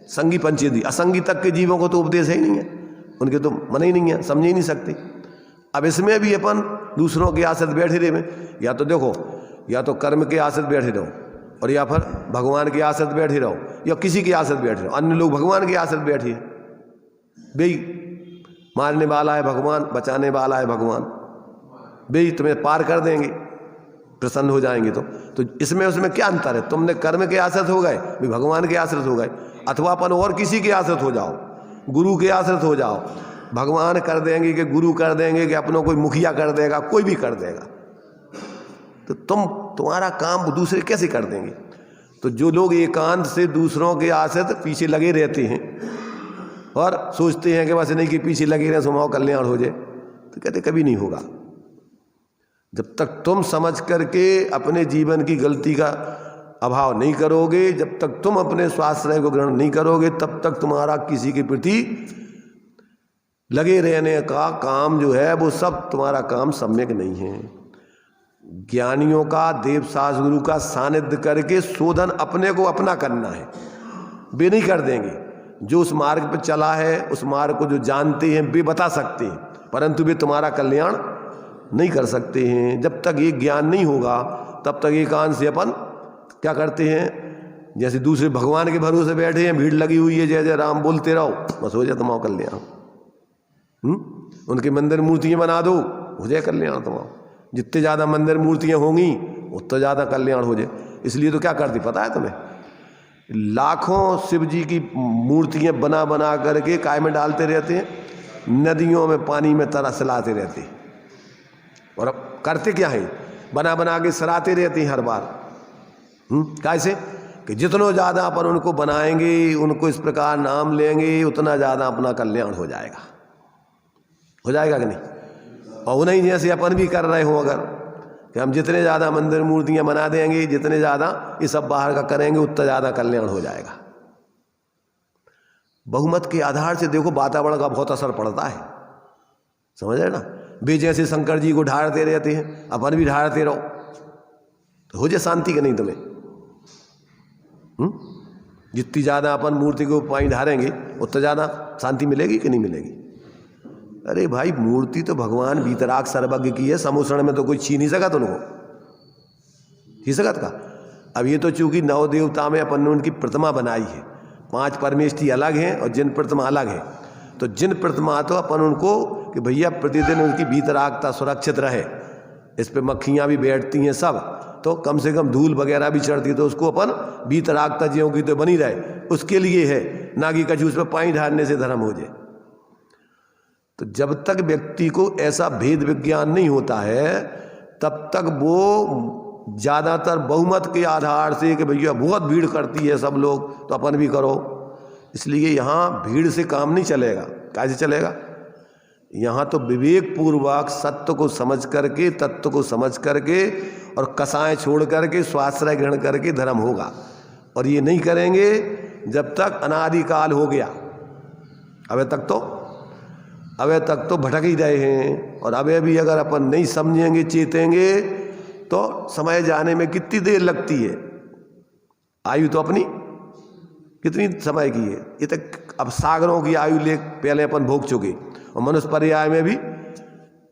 S1: संगी पंचेंद्रिय। असंगी तक के जीवों को तो उपदेश है ही नहीं है, उनके तो मन ही नहीं है, समझ ही नहीं सकते। अब इसमें भी अपन दूसरों के आश्रित बैठे रहे में, या तो देखो या तो कर्म के आश्रित बैठे रहो और या फिर भगवान के आश्रित बैठे रहो या किसी के आश्रित बैठे रहो। अन्य लोग भगवान के आश्रित बैठे हैं, बेई मारने वाला है भगवान, बचाने वाला है भगवान, बेई तुम्हें पार कर देंगे, प्रसन्न हो जाएंगे। तो इसमें उसमें क्या अंतर है? तुमने कर्म के आश्रित हो गए, भी भगवान के आश्रित हो गए, अथवा अपन और किसी के आश्रित हो जाओ, गुरु के आश्रित हो जाओ। भगवान कर देंगे कि गुरु कर देंगे कि अपनों कोई मुखिया कर देगा, कोई भी कर देगा, तो तुम्हारा काम दूसरे कैसे कर देंगे? तो जो लोग एकांत से दूसरों के आश्रित पीछे लगे रहते हैं और सोचते हैं कि बस नहीं कि पीछे लगे रहे समाओ कल्याण हो जाए, तो कहते कभी नहीं होगा। जब तक तुम समझ करके अपने जीवन की गलती का अभाव नहीं करोगे, जब तक तुम अपने स्वाश्रय को ग्रहण नहीं करोगे, तब तक तुम्हारा किसी के प्रति लगे रहने का काम जो है वो सब तुम्हारा काम सम्यक नहीं है। ज्ञानियों का, देव शास्त्र गुरु का सानिध्य करके शोधन अपने को अपना करना है। वे नहीं कर देंगे, जो उस मार्ग पर चला है, उस मार्ग को जो जानते हैं वे बता सकते हैं, परंतु वे तुम्हारा कल्याण नहीं कर सकते हैं। जब तक ये ज्ञान नहीं होगा तब तक एकांत से अपन क्या करते हैं, जैसे दूसरे भगवान के भरोसे बैठे हैं, भीड़ लगी हुई है, जय जय राम बोलते रहो, बस हो जाए तुम्हारा कल्याण। उनके मंदिर मूर्तियां बना दो, हो जाए कल्याण तुम्हारा। जितने ज़्यादा मंदिर मूर्तियां होंगी उतना ज़्यादा कल्याण हो जाए। इसलिए तो क्या करती पता है तुम्हें, लाखों शिव जी की मूर्तियां बना बना करके काय में डालते रहते हैं, नदियों में पानी में तरसलाते रहते हैं। और अब करते क्या है, बना बना के सराते रहते हैं हर बार। कैसे कि जितना ज़्यादा अपन उनको बनाएंगे, उनको इस प्रकार नाम लेंगे, उतना ज़्यादा अपना कल्याण हो जाएगा। हो जाएगा कि नहीं? और नहीं जैसे अपन भी कर रहे हो, अगर कि हम जितने ज़्यादा मंदिर मूर्तियां बना देंगे, जितने ज़्यादा ये सब बाहर का करेंगे, उतना ज़्यादा कल्याण हो जाएगा। बहुमत के आधार से देखो वातावरण का बहुत असर पड़ता है, समझ रहे ना? वे जैसे शंकर जी को ढाढ़ते रहते हैं, अपन भी ढाढ़ते रहो तो हो जाए शांति कि नहीं तुम्हें? जितनी ज़्यादा अपन मूर्ति को पानी ढारेंगे उतना ज़्यादा शांति मिलेगी कि नहीं मिलेगी? अरे भाई, मूर्ति तो भगवान बीतराग सर्वज्ञ की है, समोषण में तो कोई छीन नहीं सकता उनको, ही सकत का। अब ये तो चूंकि नौ देवता में अपन ने उनकी प्रतिमा बनाई है, 5 परमेष्ठी अलग हैं और जिन प्रतिमा अलग है, तो जिन प्रतिमा तो अपन उनको कि भैया प्रतिदिन उनकी बीतरागता सुरक्षित रहे, इस पे मक्खियाँ भी बैठती हैं सब, तो कम से कम धूल वगैरह भी चढ़ती है, तो उसको अपन बीतरागता ज्यों की तो बनी रहे, उसके लिए है, ना कि कछु उस पर पानी ढालने से धर्म हो जाए। तो जब तक व्यक्ति को ऐसा भेद विज्ञान नहीं होता है, तब तक वो ज़्यादातर बहुमत के आधार से कि भैया बहुत भीड़ करती है सब लोग तो अपन भी करो, इसलिए यहाँ भीड़ से काम नहीं चलेगा। कैसे चलेगा? यहाँ तो विवेक पूर्वक सत्य को समझ करके, तत्व को समझ करके और कसाएं छोड़ करके स्वाश्रय ग्रहण करके धर्म होगा। और ये नहीं करेंगे जब तक अनादिकाल हो गया। अबे तक तो भटक ही रहे हैं, और अबे भी अगर अपन नहीं समझेंगे, चेतेंगे, तो समय जाने में कितनी देर लगती है। आयु तो अपनी कितनी समय की है, ये तक अब सागरों की आयु ले पहले अपन भोग चुके, और मनुष्य पर्याय में भी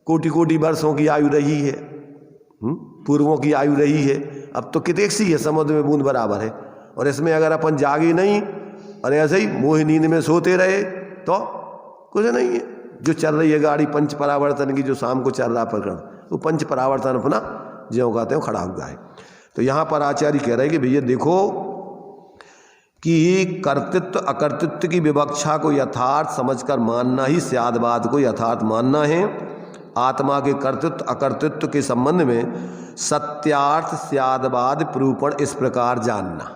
S1: कोटि कोटि वर्षों की आयु रही है, पूर्वों की आयु रही है। अब तो कितने सी है, समुद्र में बूंद बराबर है। और इसमें अगर अपन जागे नहीं और ऐसे ही मोह नींद में सोते रहे तो कुछ नहीं है। जो चल रही है गाड़ी पंच परावर्तन की, जो शाम को चल रहा प्रकरण, वो पंच परावर्तन अपना ज्यों कहते हो खड़ा हुआ है। तो यहाँ पर आचार्य कह रहे हैं कि भैया देखो कि कर्तृत्व अकर्तृत्व की विवक्षा को यथार्थ समझकर मानना ही स्यादवाद को यथार्थ मानना है। आत्मा के कर्तृत्व अकर्तृत्व के संबंध में सत्यार्थ स्यादवाद प्रूपण इस प्रकार जानना।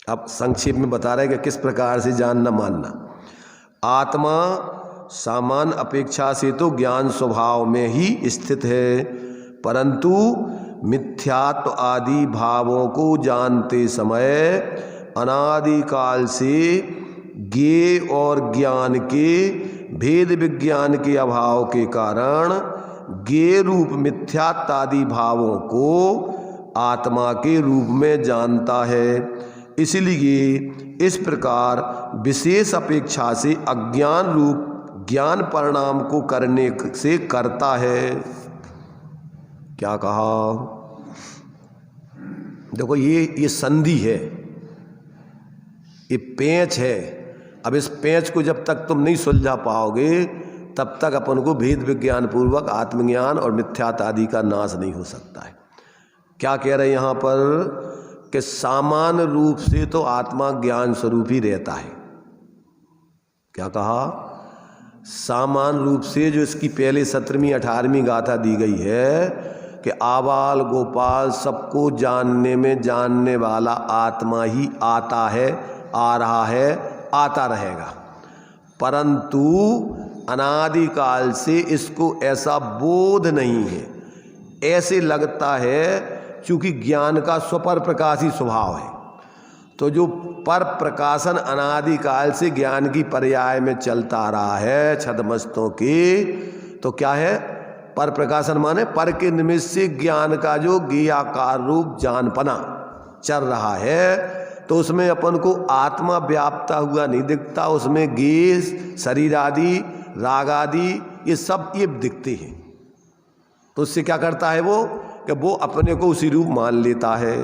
S1: अब संक्षेप में बता रहे हैं कि किस प्रकार से जानना मानना। आत्मा सामान्य अपेक्षा से तो ज्ञान स्वभाव में ही स्थित है, परंतु मिथ्यात्व आदि भावों को जानते समय अनादिकाल से ज्ञेय और ज्ञान के भेद विज्ञान के अभाव के कारण ज्ञेय रूप मिथ्यात्वादि भावों को आत्मा के रूप में जानता है। इसलिए इस प्रकार विशेष अपेक्षा से अज्ञान रूप ज्ञान परिणाम को करने से करता है। क्या कहा? देखो ये संधि है, ये पेंच है। अब इस पेंच को जब तक तुम नहीं सुलझा पाओगे तब तक अपन को भेद विज्ञान पूर्वक आत्मज्ञान और मिथ्यात आदि का नाश नहीं हो सकता है। क्या कह रहे हैं यहाँ पर कि सामान्य रूप से तो आत्मा ज्ञान स्वरूप ही रहता है। क्या कहा? सामान्य रूप से, जो इसकी पहले 17वीं 18वीं गाथा दी गई है कि आबाल गोपाल सबको जानने में जानने वाला आत्मा ही आता है, आ रहा है, आता रहेगा, परंतु अनादिकाल से इसको ऐसा बोध नहीं है। ऐसे लगता है चूंकि ज्ञान का स्वपर प्रकाशी स्वभाव है, तो जो पर प्रकाशन अनादिकाल से ज्ञान की पर्याय में चलता आ रहा है छदमस्तों के, तो क्या है? पर प्रकाशन माने पर के निमित्त से ज्ञान का जो ज्ञेयाकार रूप जानपना चल रहा है, तो उसमें अपन को आत्मा व्याप्ता हुआ नहीं दिखता, उसमें ज्ञेय शरीर आदि राग आदि ये सब ये दिखते हैं। तो उससे क्या करता है वो कि वो अपने को उसी रूप मान लेता है।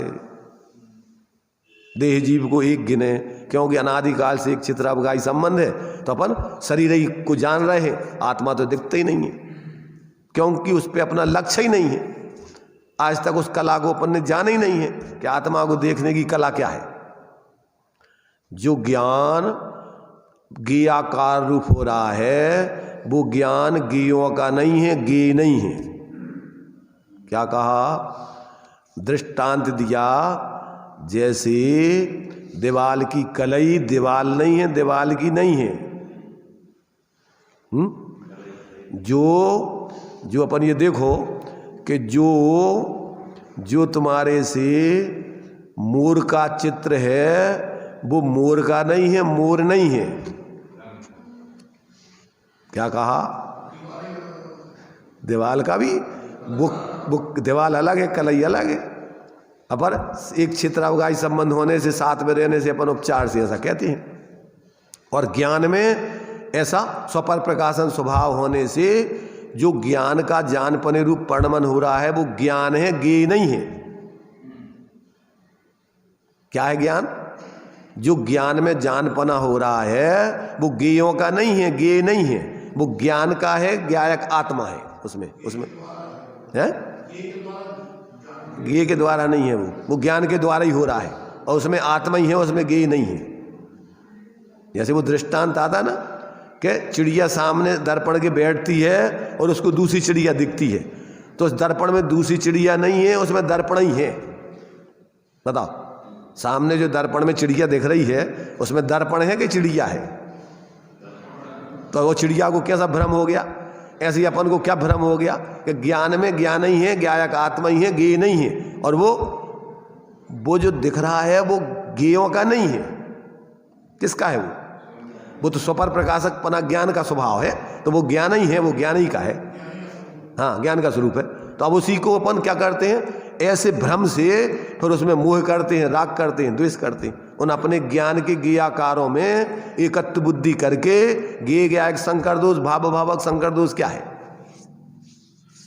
S1: देह जीव को एक गिने, क्योंकि अनादिकाल से एक चित्रावगाही संबंध है, तो अपन शरीर ही को जान रहे हैं, आत्मा तो दिखते ही नहीं है, क्योंकि उस पर अपना लक्ष्य ही नहीं है। आज तक उस कला को अपन ने जाना ही नहीं है कि आत्मा को देखने की कला क्या है। जो ज्ञान ज्ञेयाकार रूप हो रहा है वो ज्ञान ज्ञेयों का नहीं है, ज्ञेय नहीं है। क्या कहा? दृष्टांत दिया, जैसे दीवाल की कलई दीवाल नहीं है, दीवाल की नहीं है। जो अपन ये देखो कि जो तुम्हारे से मोर का चित्र है वो मोर का नहीं है, मोर नहीं है। क्या कहा? दीवाल का भी बुक दीवाल अलग है, कलई अलग है। अपर एक चित्रावगाही संबंध होने से, साथ में रहने से अपन उपचार से ऐसा कहते हैं। और ज्ञान में ऐसा स्वपर प्रकाशन स्वभाव होने से जो ज्ञान का जानपने रूप परिणमन हो रहा है वो ज्ञान है, ज्ञेय नहीं है। क्या है ज्ञान? जो ज्ञान में जानपना हो रहा है वो ज्ञेयों का नहीं है, ज्ञेय नहीं है, वो ज्ञान का है, ज्ञायक आत्मा है। उसमें है ज्ञेय के द्वारा नहीं है, वो ज्ञान के द्वारा ही हो रहा है, और उसमें आत्मा ही है, उसमें ज्ञेय नहीं है। जैसे वो दृष्टांत आता ना कि चिड़िया सामने दर्पण के बैठती है और उसको दूसरी चिड़िया दिखती है, तो उस दर्पण में दूसरी चिड़िया नहीं है, उसमें दर्पण ही है। बताओ, सामने जो दर्पण में चिड़िया दिख रही है उसमें दर्पण है कि चिड़िया है? तो वो चिड़िया को कैसा भ्रम हो गया? ऐसे ही अपन को क्या भ्रम हो गया कि ज्ञान में ज्ञान ही है, ज्ञायक आत्मा ही है, ज्ञेय नहीं है। और वो जो दिख रहा है वो ज्ञेयों का नहीं है। किसका है वो तो स्वपर प्रकाशक पना ज्ञान का स्वभाव है, तो वो ज्ञान ही है, वो ज्ञान ही का है। हाँ, ज्ञान का स्वरूप है। तो अब उसी को अपन क्या करते हैं? ऐसे भ्रम से फिर उसमें मोह करते हैं, राग करते हैं, द्वेष करते हैं। उन अपने ज्ञान के ज्ञेयाकारों में एकत्व बुद्धि करके ज्ञेय ज्ञायक संकर दोष, भाव भावक संकर दोष क्या है?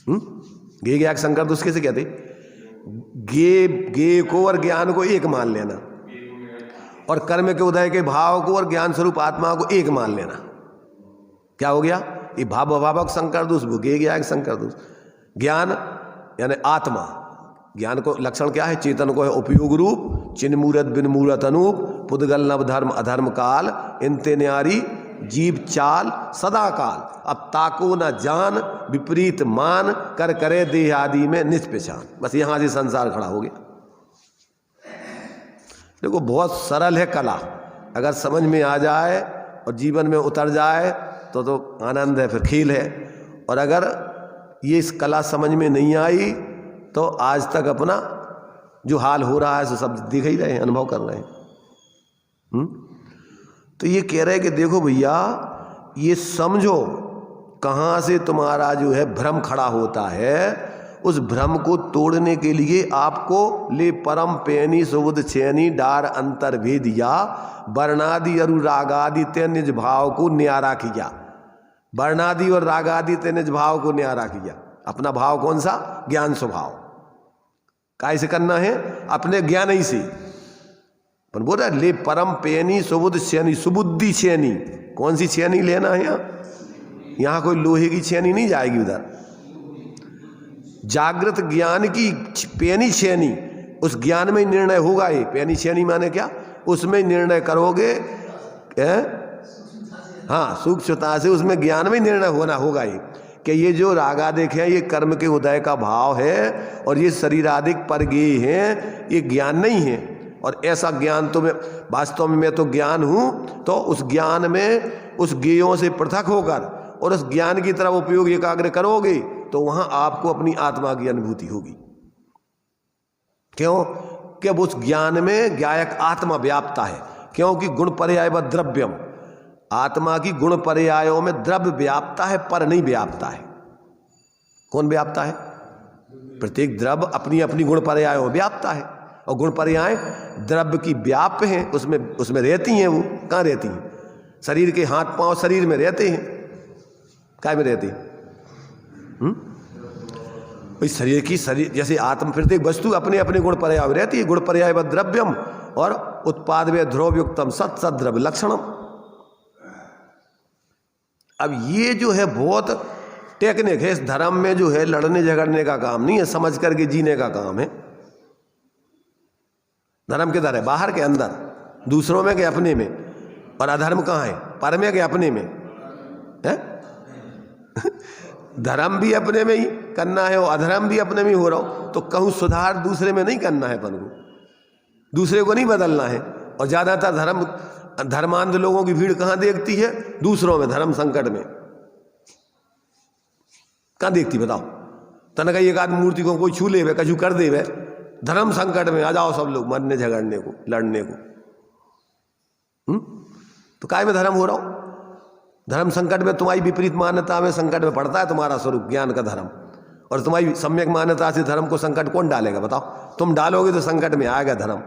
S1: ज्ञेय ज्ञायक संकर दोष कैसे कहते? ज्ञेय को और ज्ञान को एक मान लेना, और कर्म के उदय के भाव को और ज्ञान स्वरूप आत्मा को एक मान लेना। क्या हो गया? ये भाव अभावक संकर दोष भुगे गया एक संकर दोष। ज्ञान यानी आत्मा, ज्ञान को लक्षण क्या है? चेतन को है उपयोग रूप, चिन्ह मूरत बिन मूरत अनूप, पुद्गल नव धर्म अधर्म काल, इनते न्यारी जीव चाल सदा काल। अब ताको न जान विपरीत मान, कर करे देह आदि में निष्पहचान। बस यहां से संसार खड़ा हो गया। देखो बहुत सरल है कला, अगर समझ में आ जाए और जीवन में उतर जाए तो आनंद है, फिर खेल है। और अगर ये इस कला समझ में नहीं आई तो आज तक अपना जो हाल हो रहा है सो सब दिख ही रहे हैं, अनुभव कर रहे हैं। तो ये कह रहे हैं कि देखो भैया, ये समझो कहाँ से तुम्हारा जो है भ्रम खड़ा होता है। उस भ्रम को तोड़ने के लिए आपको ले परम पैनी सुबुद छेनी डार अंतर भेद या वर्णादि अरु रागादि ते निज भाव को न्यारा किया। वर्णादि और रागादि ते निज भाव को न्यारा किया। अपना भाव कौन सा? ज्ञान स्वभाव। काय से करना है? अपने ज्ञान ही से। पर बोल रहा ले परम पैनी सुबुद छेनी, सुबुद्धि छेनी। कौन सी छेनी लेना है? यहाँ कोई लोहे की छेनी नहीं जाएगी उधर। जागृत ज्ञान की पैनी छेनी, उस ज्ञान में निर्णय होगा। ये पैनी छेनी माने क्या? उसमें निर्णय करोगे, हाँ, सूक्ष्मता से उसमें ज्ञान में निर्णय होना होगा ये कि ये जो रागा देखे हैं ये कर्म के उदय का भाव है और ये शरीरादिक परगेय हैं, ये ज्ञान नहीं है। और ऐसा ज्ञान तो मैं वास्तव में मैं तो ज्ञान हूँ, तो उस ज्ञान में उस गेयों से पृथक होकर और उस ज्ञान की तरफ उपयोग एकाग्र करोगे तो वहां आपको अपनी आत्मा की अनुभूति होगी। क्यों? कि उस ज्ञान में ज्ञायक आत्मा व्याप्ता है। क्योंकि गुण पर्याय व द्रव्यम, आत्मा की गुण पर्यायों में द्रव्य व्याप्ता है, पर नहीं व्याप्ता है। कौन व्याप्ता है? प्रत्येक द्रव्य अपनी अपनी गुण पर्यायों में व्याप्ता है। और गुण पर्याय द्रव्य की व्याप्य हैं, उसमें रहती हैं। वो कहाँ रहती हैं? शरीर के हाथ पांव शरीर में रहते हैं। काय में रहते हैं? शरीर की शरीर जैसे आत्म प्रत्येक वस्तु अपने अपने गुण पर्याय में रहती है। गुण पर्याय व द्रव्यम और उत्पाद व ध्रुवयुक्तम सत सत द्रव्य लक्षणम। अब ये जो है बहुत टेक्निक है। इस धर्म में जो है लड़ने झगड़ने का काम नहीं है, समझ करके जीने का काम है। धर्म किधर है? बाहर के अंदर, दूसरों में के अपने में। और अधर्म कहाँ है? पर में के अपने में है। धर्म भी अपने में ही करना है और अधर्म भी अपने में ही हो रहा हो, तो कहूँ सुधार दूसरे में नहीं करना है अपन को, दूसरे को नहीं बदलना है। और ज्यादातर धर्मांध लोगों की भीड़ कहाँ देखती है? दूसरों में, धर्म संकट में। कहाँ देखती बताओ? तनका एक आदमी मूर्ति को कोई छू ले वे, कछु कर दे वे, धर्म संकट में आ जाओ सब लोग मरने झगड़ने को, लड़ने को। तो काय में धर्म हो रहा हो? धर्म संकट में तुम्हारी विपरीत मान्यता में संकट में पड़ता है तुम्हारा स्वरूप ज्ञान का धर्म। और तुम्हारी सम्यक मान्यता से धर्म को संकट कौन डालेगा बताओ? तुम डालोगे तो संकट में आएगा धर्म।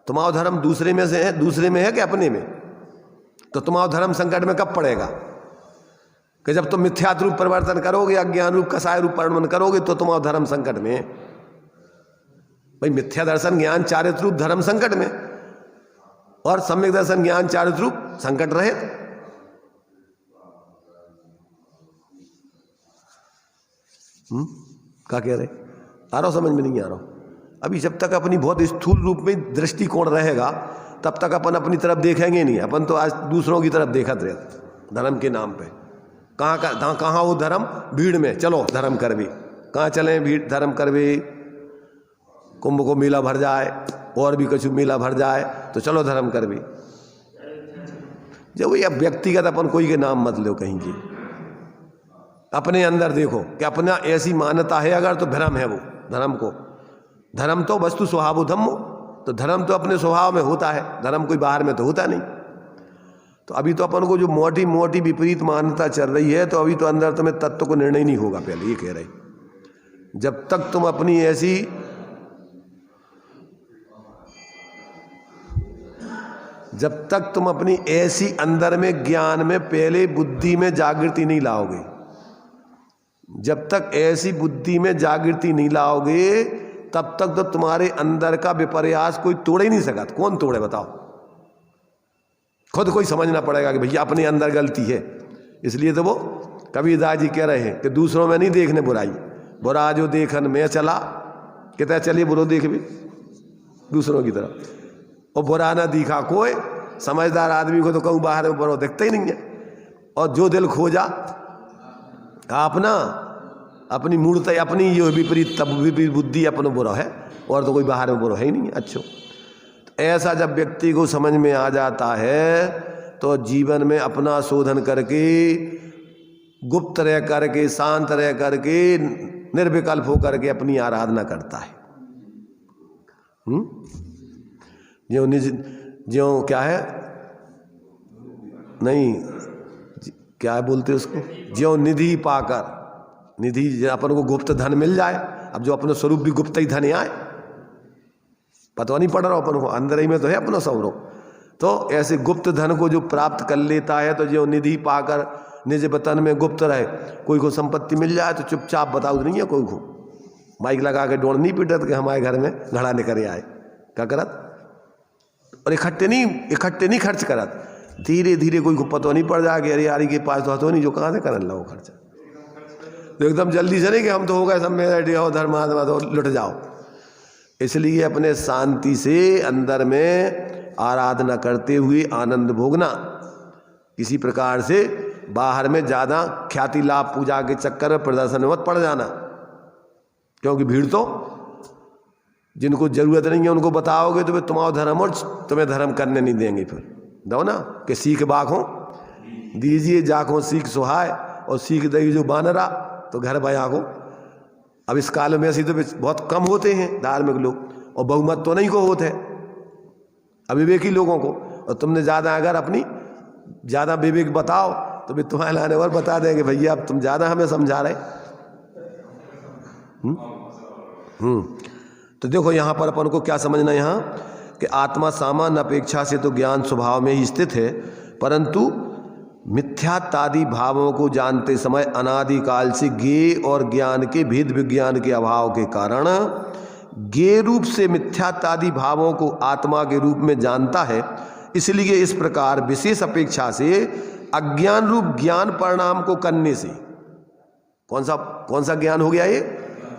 S1: तुम्हारा धर्म दूसरे में से है, दूसरे में है कि अपने में? तो तुम्हारा धर्म संकट में कब पड़ेगा? कि जब तुम मिथ्यात्व रूप परिवर्तन करोगे, अज्ञान रूप कसाय रूप परिवर्तन करोगे तो तुम्हारा धर्म संकट में है। भाई मिथ्या दर्शन ज्ञान चारित्र रूप धर्म संकट में, और सम्यक दर्शन ज्ञान चारित्र रूप संकट रहे। क्या कह रहे? आ रहा समझ में नहीं आ रहा? अभी जब तक अपनी बहुत स्थूल रूप में दृष्टिकोण रहेगा तब तक अपन अपनी तरफ देखेंगे नहीं। अपन तो आज दूसरों की तरफ देखते रहते धर्म के नाम पे। कहाँ वो धर्म? भीड़ में चलो धर्म कर भी। कहाँ चले? भीड़ धर्म कर भी। कुंभ को मेला भर जाए और भी कुछ मेला भर जाए तो चलो धर्म कर भी। जब ये व्यक्तिगत अपन कोई के नाम मत लो कहीं की, अपने अंदर देखो कि अपना ऐसी मान्यता है अगर तो भ्रम है वो धर्म को। धर्म तो वस्तु स्वभाव धम्मो, तो धर्म तो अपने स्वभाव में होता है, धर्म कोई बाहर में तो होता नहीं। तो अभी तो अपन को जो मोटी मोटी विपरीत मान्यता चल रही है, तो अभी तो अंदर तुम्हें तत्व को निर्णय नहीं होगा। पहले ये कह रहे, जब तक तुम अपनी ऐसी अंदर में ज्ञान में पहले बुद्धि में जागृति नहीं लाओगे, जब तक ऐसी बुद्धि में जागृति नहीं लाओगे तब तक तो तुम्हारे अंदर का विपर्यास कोई तोड़ ही नहीं सका। कौन तोड़े बताओ? खुद को ही समझना पड़ेगा कि भैया अपने अंदर गलती है। इसलिए तो वो कबीरदास जी कह रहे हैं कि दूसरों में नहीं देखने बुराई, बुरा जो देखन में चला, कहता है चलिए बुरो देख भी दूसरों की तरफ, और बुरा ना दिखा कोई। समझदार आदमी को तो कहूँ बाहर में बुरा दिखता ही नहीं है। और जो दिल खोजा अपना अपनी मूर्ति अपनी ये विपरीत तब विपरीत बुद्धि अपना बुरा है, और तो कोई बाहर में बुरा है ही नहीं। अच्छा, तो ऐसा जब व्यक्ति को समझ में आ जाता है तो जीवन में अपना शोधन करके, गुप्त रह करके, शांत रह करके, निर्विकल्प होकर के अपनी आराधना करता है। जो निज जो क्या है नहीं क्या बोलते उसको, जो निधि पाकर, निधि अपन को गुप्त धन मिल जाए। अब जो अपना स्वरूप भी गुप्त ही धन आए, पता नहीं पड़ रहा अपन को, अंदर ही में तो है अपना स्वरूप। तो ऐसे गुप्त धन को जो प्राप्त कर लेता है, तो जो निधि पाकर निज वतन में गुप्त रहे, कोई को संपत्ति मिल जाए तो चुपचाप बताओ नहीं है, कोई को माइक लगा के डोड़ नहीं पीटत कि हमारे घर में घड़ा निकल आए, क्या करत, और इकट्ठे नहीं खर्च करत। धीरे धीरे कोई को पता नहीं पड़ जाए कि अरे यारी के पास तो नहीं, जो कहाँ से करने लगो खर्चा, तो एकदम जल्दी से नहीं कि हम तो हो गए सब में रेडी हो धर्मात्मा तो लुट जाओ। इसलिए अपने शांति से अंदर में आराधना करते हुए आनंद भोगना, किसी प्रकार से बाहर में ज़्यादा ख्याति लाभ पूजा के चक्कर में प्रदर्शन में मत पड़ जाना, क्योंकि भीड़ तो जिनको जरूरत नहीं है उनको बताओगे तो वे तुम्हारा धर्म और तुम्हें धर्म करने नहीं देंगे। फिर दो ना कि सीख बाखों दीजिए जाखों सीख सुहाय, और सीख देगी जो बानरा तो घर बया को। अब इस काल में ऐसी तो बहुत कम होते हैं धार्मिक लोग, और बहुमत तो नहीं को होते अविवेकी लोगों को। और तुमने ज़्यादा अगर अपनी ज़्यादा विवेक बताओ तो भी तुम्हारे लाने और बता देंगे भैया अब तुम ज़्यादा हमें समझा रहे। तो देखो यहाँ पर अपन को क्या समझना, यहाँ कि आत्मा सामान्य अपेक्षा से तो ज्ञान स्वभाव में ही स्थित है, परंतु मिथ्यात्वादि भावों को जानते समय अनादिकाल से ज्ञेय और ज्ञान के भेद विज्ञान के अभाव के कारण ज्ञेय रूप से मिथ्यात्वादि भावों को आत्मा के रूप में जानता है। इसलिए इस प्रकार विशेष अपेक्षा से अज्ञान रूप ज्ञान परिणाम को करने से, कौन सा ज्ञान हो गया ये,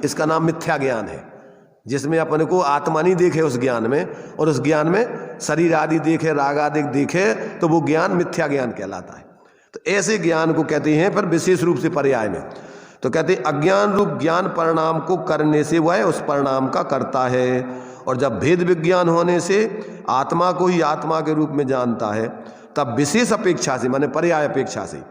S1: इसका नाम मिथ्या ज्ञान है, जिसमें अपने को आत्मा नहीं देखे उस ज्ञान में, और उस ज्ञान में शरीर आदि देखे, राग आदि देखे, तो वो ज्ञान मिथ्या ज्ञान कहलाता है। तो ऐसे ज्ञान को कहते हैं, पर विशेष रूप से पर्याय में तो कहते हैं अज्ञान रूप ज्ञान परिणाम को करने से वह उस परिणाम का करता है। और जब भेद विज्ञान होने से आत्मा को ही आत्मा के रूप में जानता है, तब विशेष अपेक्षा से माने पर्याय अपेक्षा से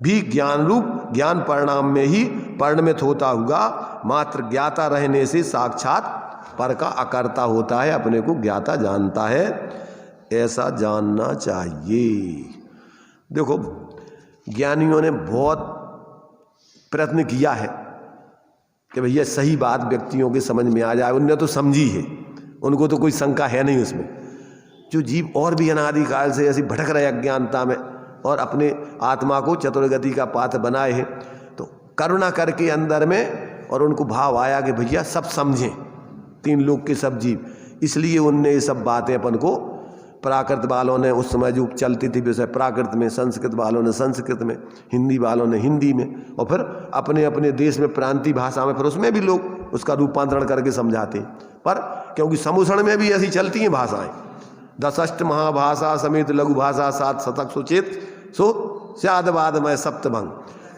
S1: भी ज्ञान रूप ज्ञान परिणाम में ही परिणमित होता हुआ मात्र ज्ञाता रहने से साक्षात पर का अकर्ता होता है, अपने को ज्ञाता जानता है। ऐसा जानना चाहिए। देखो ज्ञानियों ने बहुत प्रयत्न किया है कि भैया सही बात व्यक्तियों के समझ में आ जाए, उनने तो समझी है, उनको तो कोई शंका है नहीं उसमें। जो जीव और भी अनादिकाल से ऐसी भटक रहे अज्ञानता में और अपने आत्मा को चतुर्गति का पात्र बनाए हैं, तो करुणा करके अंदर में और उनको भाव आया कि भैया सब समझें, तीन लोग के सब जीव, इसलिए उनने ये सब बातें अपन को, प्राकृत वालों ने उस समय जो चलती थी विषय प्राकृत में, संस्कृत वालों ने संस्कृत में, हिंदी वालों ने हिंदी में, और फिर अपने अपने देश में प्रांतीय भाषा में, फिर उसमें भी लोग उसका रूपांतरण करके समझाते हैं। पर क्योंकि समुसण में भी ऐसी चलती हैं भाषाएं, दशष्ट महाभाषा समेत लघु भाषा सात शतक सुचेत सो स्यादवाद में सप्तभंग।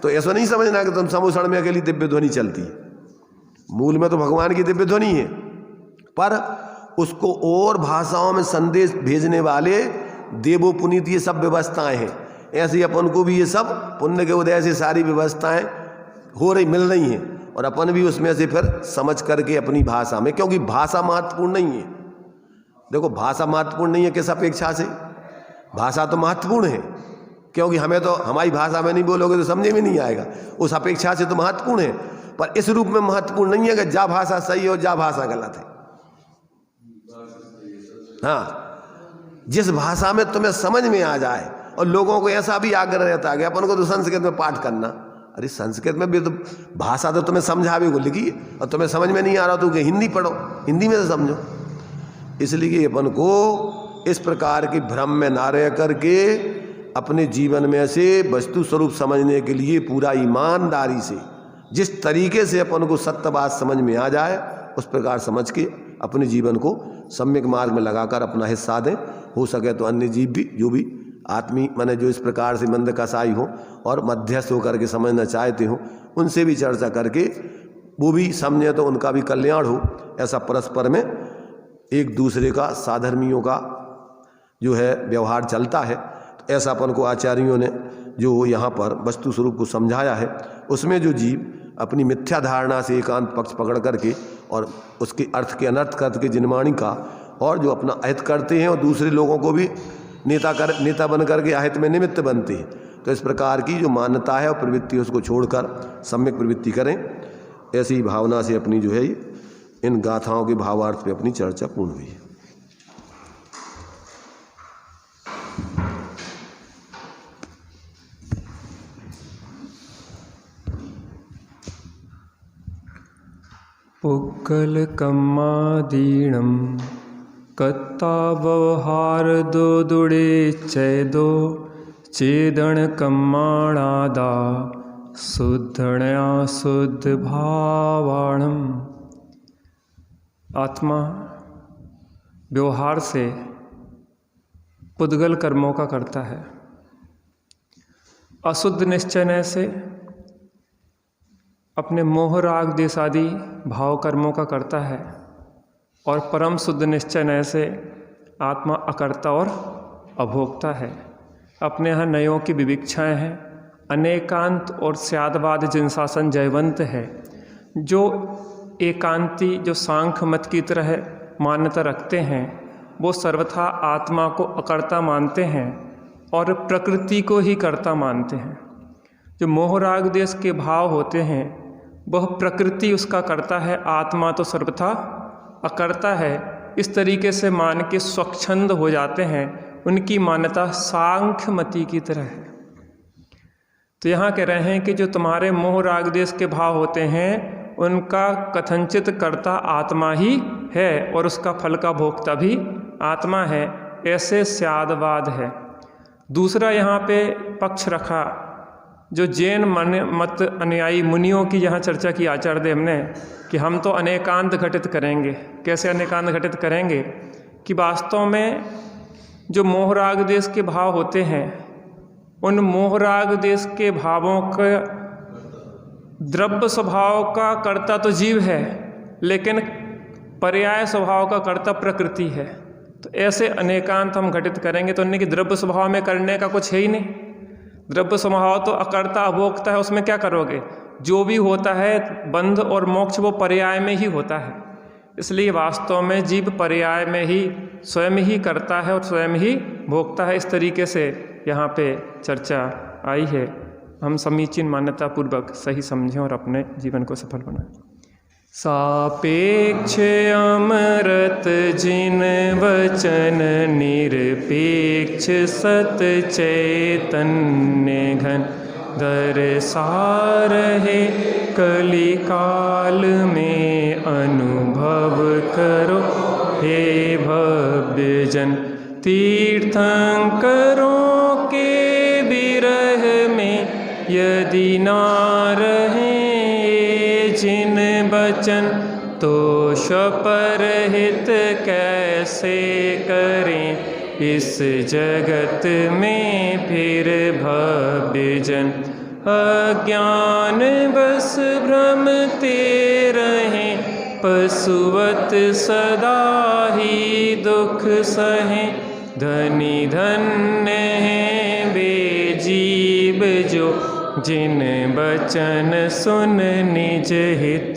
S1: तो ऐसा नहीं समझना कि तुम समुसण में अकेली दिव्य ध्वनि चलती है, मूल में तो भगवान की दिव्य ध्वनि है, पर उसको और भाषाओं में संदेश भेजने वाले देवो पुनीत ये सब व्यवस्थाएं हैं। ऐसे अपन को भी ये सब पुण्य के उदय से सारी व्यवस्थाएं हो रही मिल रही हैं, और अपन भी उसमें से फिर समझ करके अपनी भाषा में, क्योंकि भाषा महत्वपूर्ण नहीं है। देखो भाषा महत्वपूर्ण नहीं है किस अपेक्षा से, भाषा तो महत्वपूर्ण है, क्योंकि हमें तो हमारी भाषा में नहीं बोलोगे तो समझे में नहीं आएगा, उस अपेक्षा से तो महत्वपूर्ण है। पर इस रूप में महत्वपूर्ण नहीं है कि जा भाषा सही हो जा भाषा गलत है। हाँ, जिस भाषा में तुम्हें समझ में आ जाए, और लोगों को ऐसा भी आग्रह रहता है कि अपन को तो संस्कृत में पाठ करना, अरे संस्कृत में भी तो भाषा तो तुम्हें समझावे को लिखी, और तुम्हें समझ में नहीं आ रहा तो हिंदी पढ़ो, हिंदी में तो समझो। इसलिए अपन को इस प्रकार की भ्रम में ना रह करके अपने जीवन में से वस्तु स्वरूप समझने के लिए पूरा ईमानदारी से जिस तरीके से अपन को सत्य बात समझ में आ जाए उस प्रकार समझ के अपने जीवन को सम्यक मार्ग में लगाकर अपना हिस्सा दें। हो सके तो अन्य जीव भी जो भी आत्मी माने जो इस प्रकार से मंद कसाई हो और मध्यस्थ होकर के समझना चाहते हो उनसे भी चर्चा करके वो भी समझे तो उनका भी कल्याण हो। ऐसा परस्पर में एक दूसरे का साधर्मियों का जो है व्यवहार चलता है। तो ऐसा अपन को आचार्यों ने जो यहाँ पर वस्तु स्वरूप को समझाया है उसमें जो जीव अपनी मिथ्या धारणा से एकांत पक्ष पकड़ करके और उसके अर्थ के अनर्थ करके जिनवाणी का और जो अपना अहित करते हैं और दूसरे लोगों को भी नेता बन करके अहित में निमित्त बनते हैं। तो इस प्रकार की जो मान्यता है और प्रवृत्ति उसको छोड़कर सम्यक प्रवृत्ति करें। ऐसी भावना से अपनी जो है इन गाथाओं के भावार्थ पे अपनी चर्चा पूर्ण हुई है।
S2: पुग्गल कम्मादीणं कत्ता व्यवहार दो दुड़े चैदो चेदण कम्माणादा शुद्धण्या शुद्ध भावाणम। आत्मा व्यवहार से पुद्गल कर्मों का करता है, अशुद्ध निश्चय से अपने मोह राग देश आदि भाव कर्मों का करता है और परम शुद्ध निश्चय से आत्मा अकर्ता और अभोक्ता है। अपने यहाँ नयों की विविक्षाएँ हैं, अनेकांत और स्यादवाद जिनशासन जयवंत है। जो एकांती जो सांख्य मत की तरह मान्यता रखते हैं वो सर्वथा आत्मा को अकर्ता मानते हैं और प्रकृति को ही कर्ता मानते हैं। जो मोह राग देश के भाव होते हैं वह प्रकृति उसका करता है, आत्मा तो सर्वथा अकर्ता है। इस तरीके से मान के स्वच्छंद हो जाते हैं। उनकी मान्यता सांख्य मति की तरह है। तो यहाँ कह रहे हैं कि जो तुम्हारे मोह राग देश के भाव होते हैं उनका कथनचित कर्ता आत्मा ही है और उसका फल का भोक्ता भी आत्मा है। ऐसे स्यादवाद है। दूसरा यहाँ पे पक्ष रखा जो जैन मत अनुयायी मुनियों की यहाँ चर्चा की आचार्य देव ने कि हम तो अनेकांत घटित करेंगे। कैसे अनेकांत घटित करेंगे कि वास्तव में जो मोहराग देश के भाव होते हैं उन मोहराग देश के भावों का द्रव्य स्वभाव का कर्ता तो जीव है लेकिन पर्याय स्वभाव का कर्ता प्रकृति है। तो ऐसे अनेकांत हम घटित करेंगे तो उनकी द्रव्य स्वभाव में करने का कुछ है ही नहीं। द्रव्य स्वभाव तो अकर्ता अभोक्ता है, उसमें क्या करोगे। जो भी होता है बंध और मोक्ष वो पर्याय में ही होता है। इसलिए वास्तव में जीव पर्याय में ही स्वयं ही करता है और स्वयं ही भोगता है। इस तरीके से यहाँ पे चर्चा आई है। हम समीचीन मान्यता पूर्वक सही समझें और अपने जीवन को सफल बनाएं। सापेक्ष अमृत जिन वचन निरपेक्ष सत चैतन्य घन दरसा रहे कलिकाल में अनुभव करो हे भव्य जन। तीर्थंकरों के विरह में यदि ना रहे जिन बचन तो स्वपरहित कैसे करें इस जगत में फिर भव्य जन। अज्ञान बस भ्रमते रहें पशुवत सदा ही दुख सहें। धनी धन्य हैं वे जीव जो जिन बचन सुन निज हित।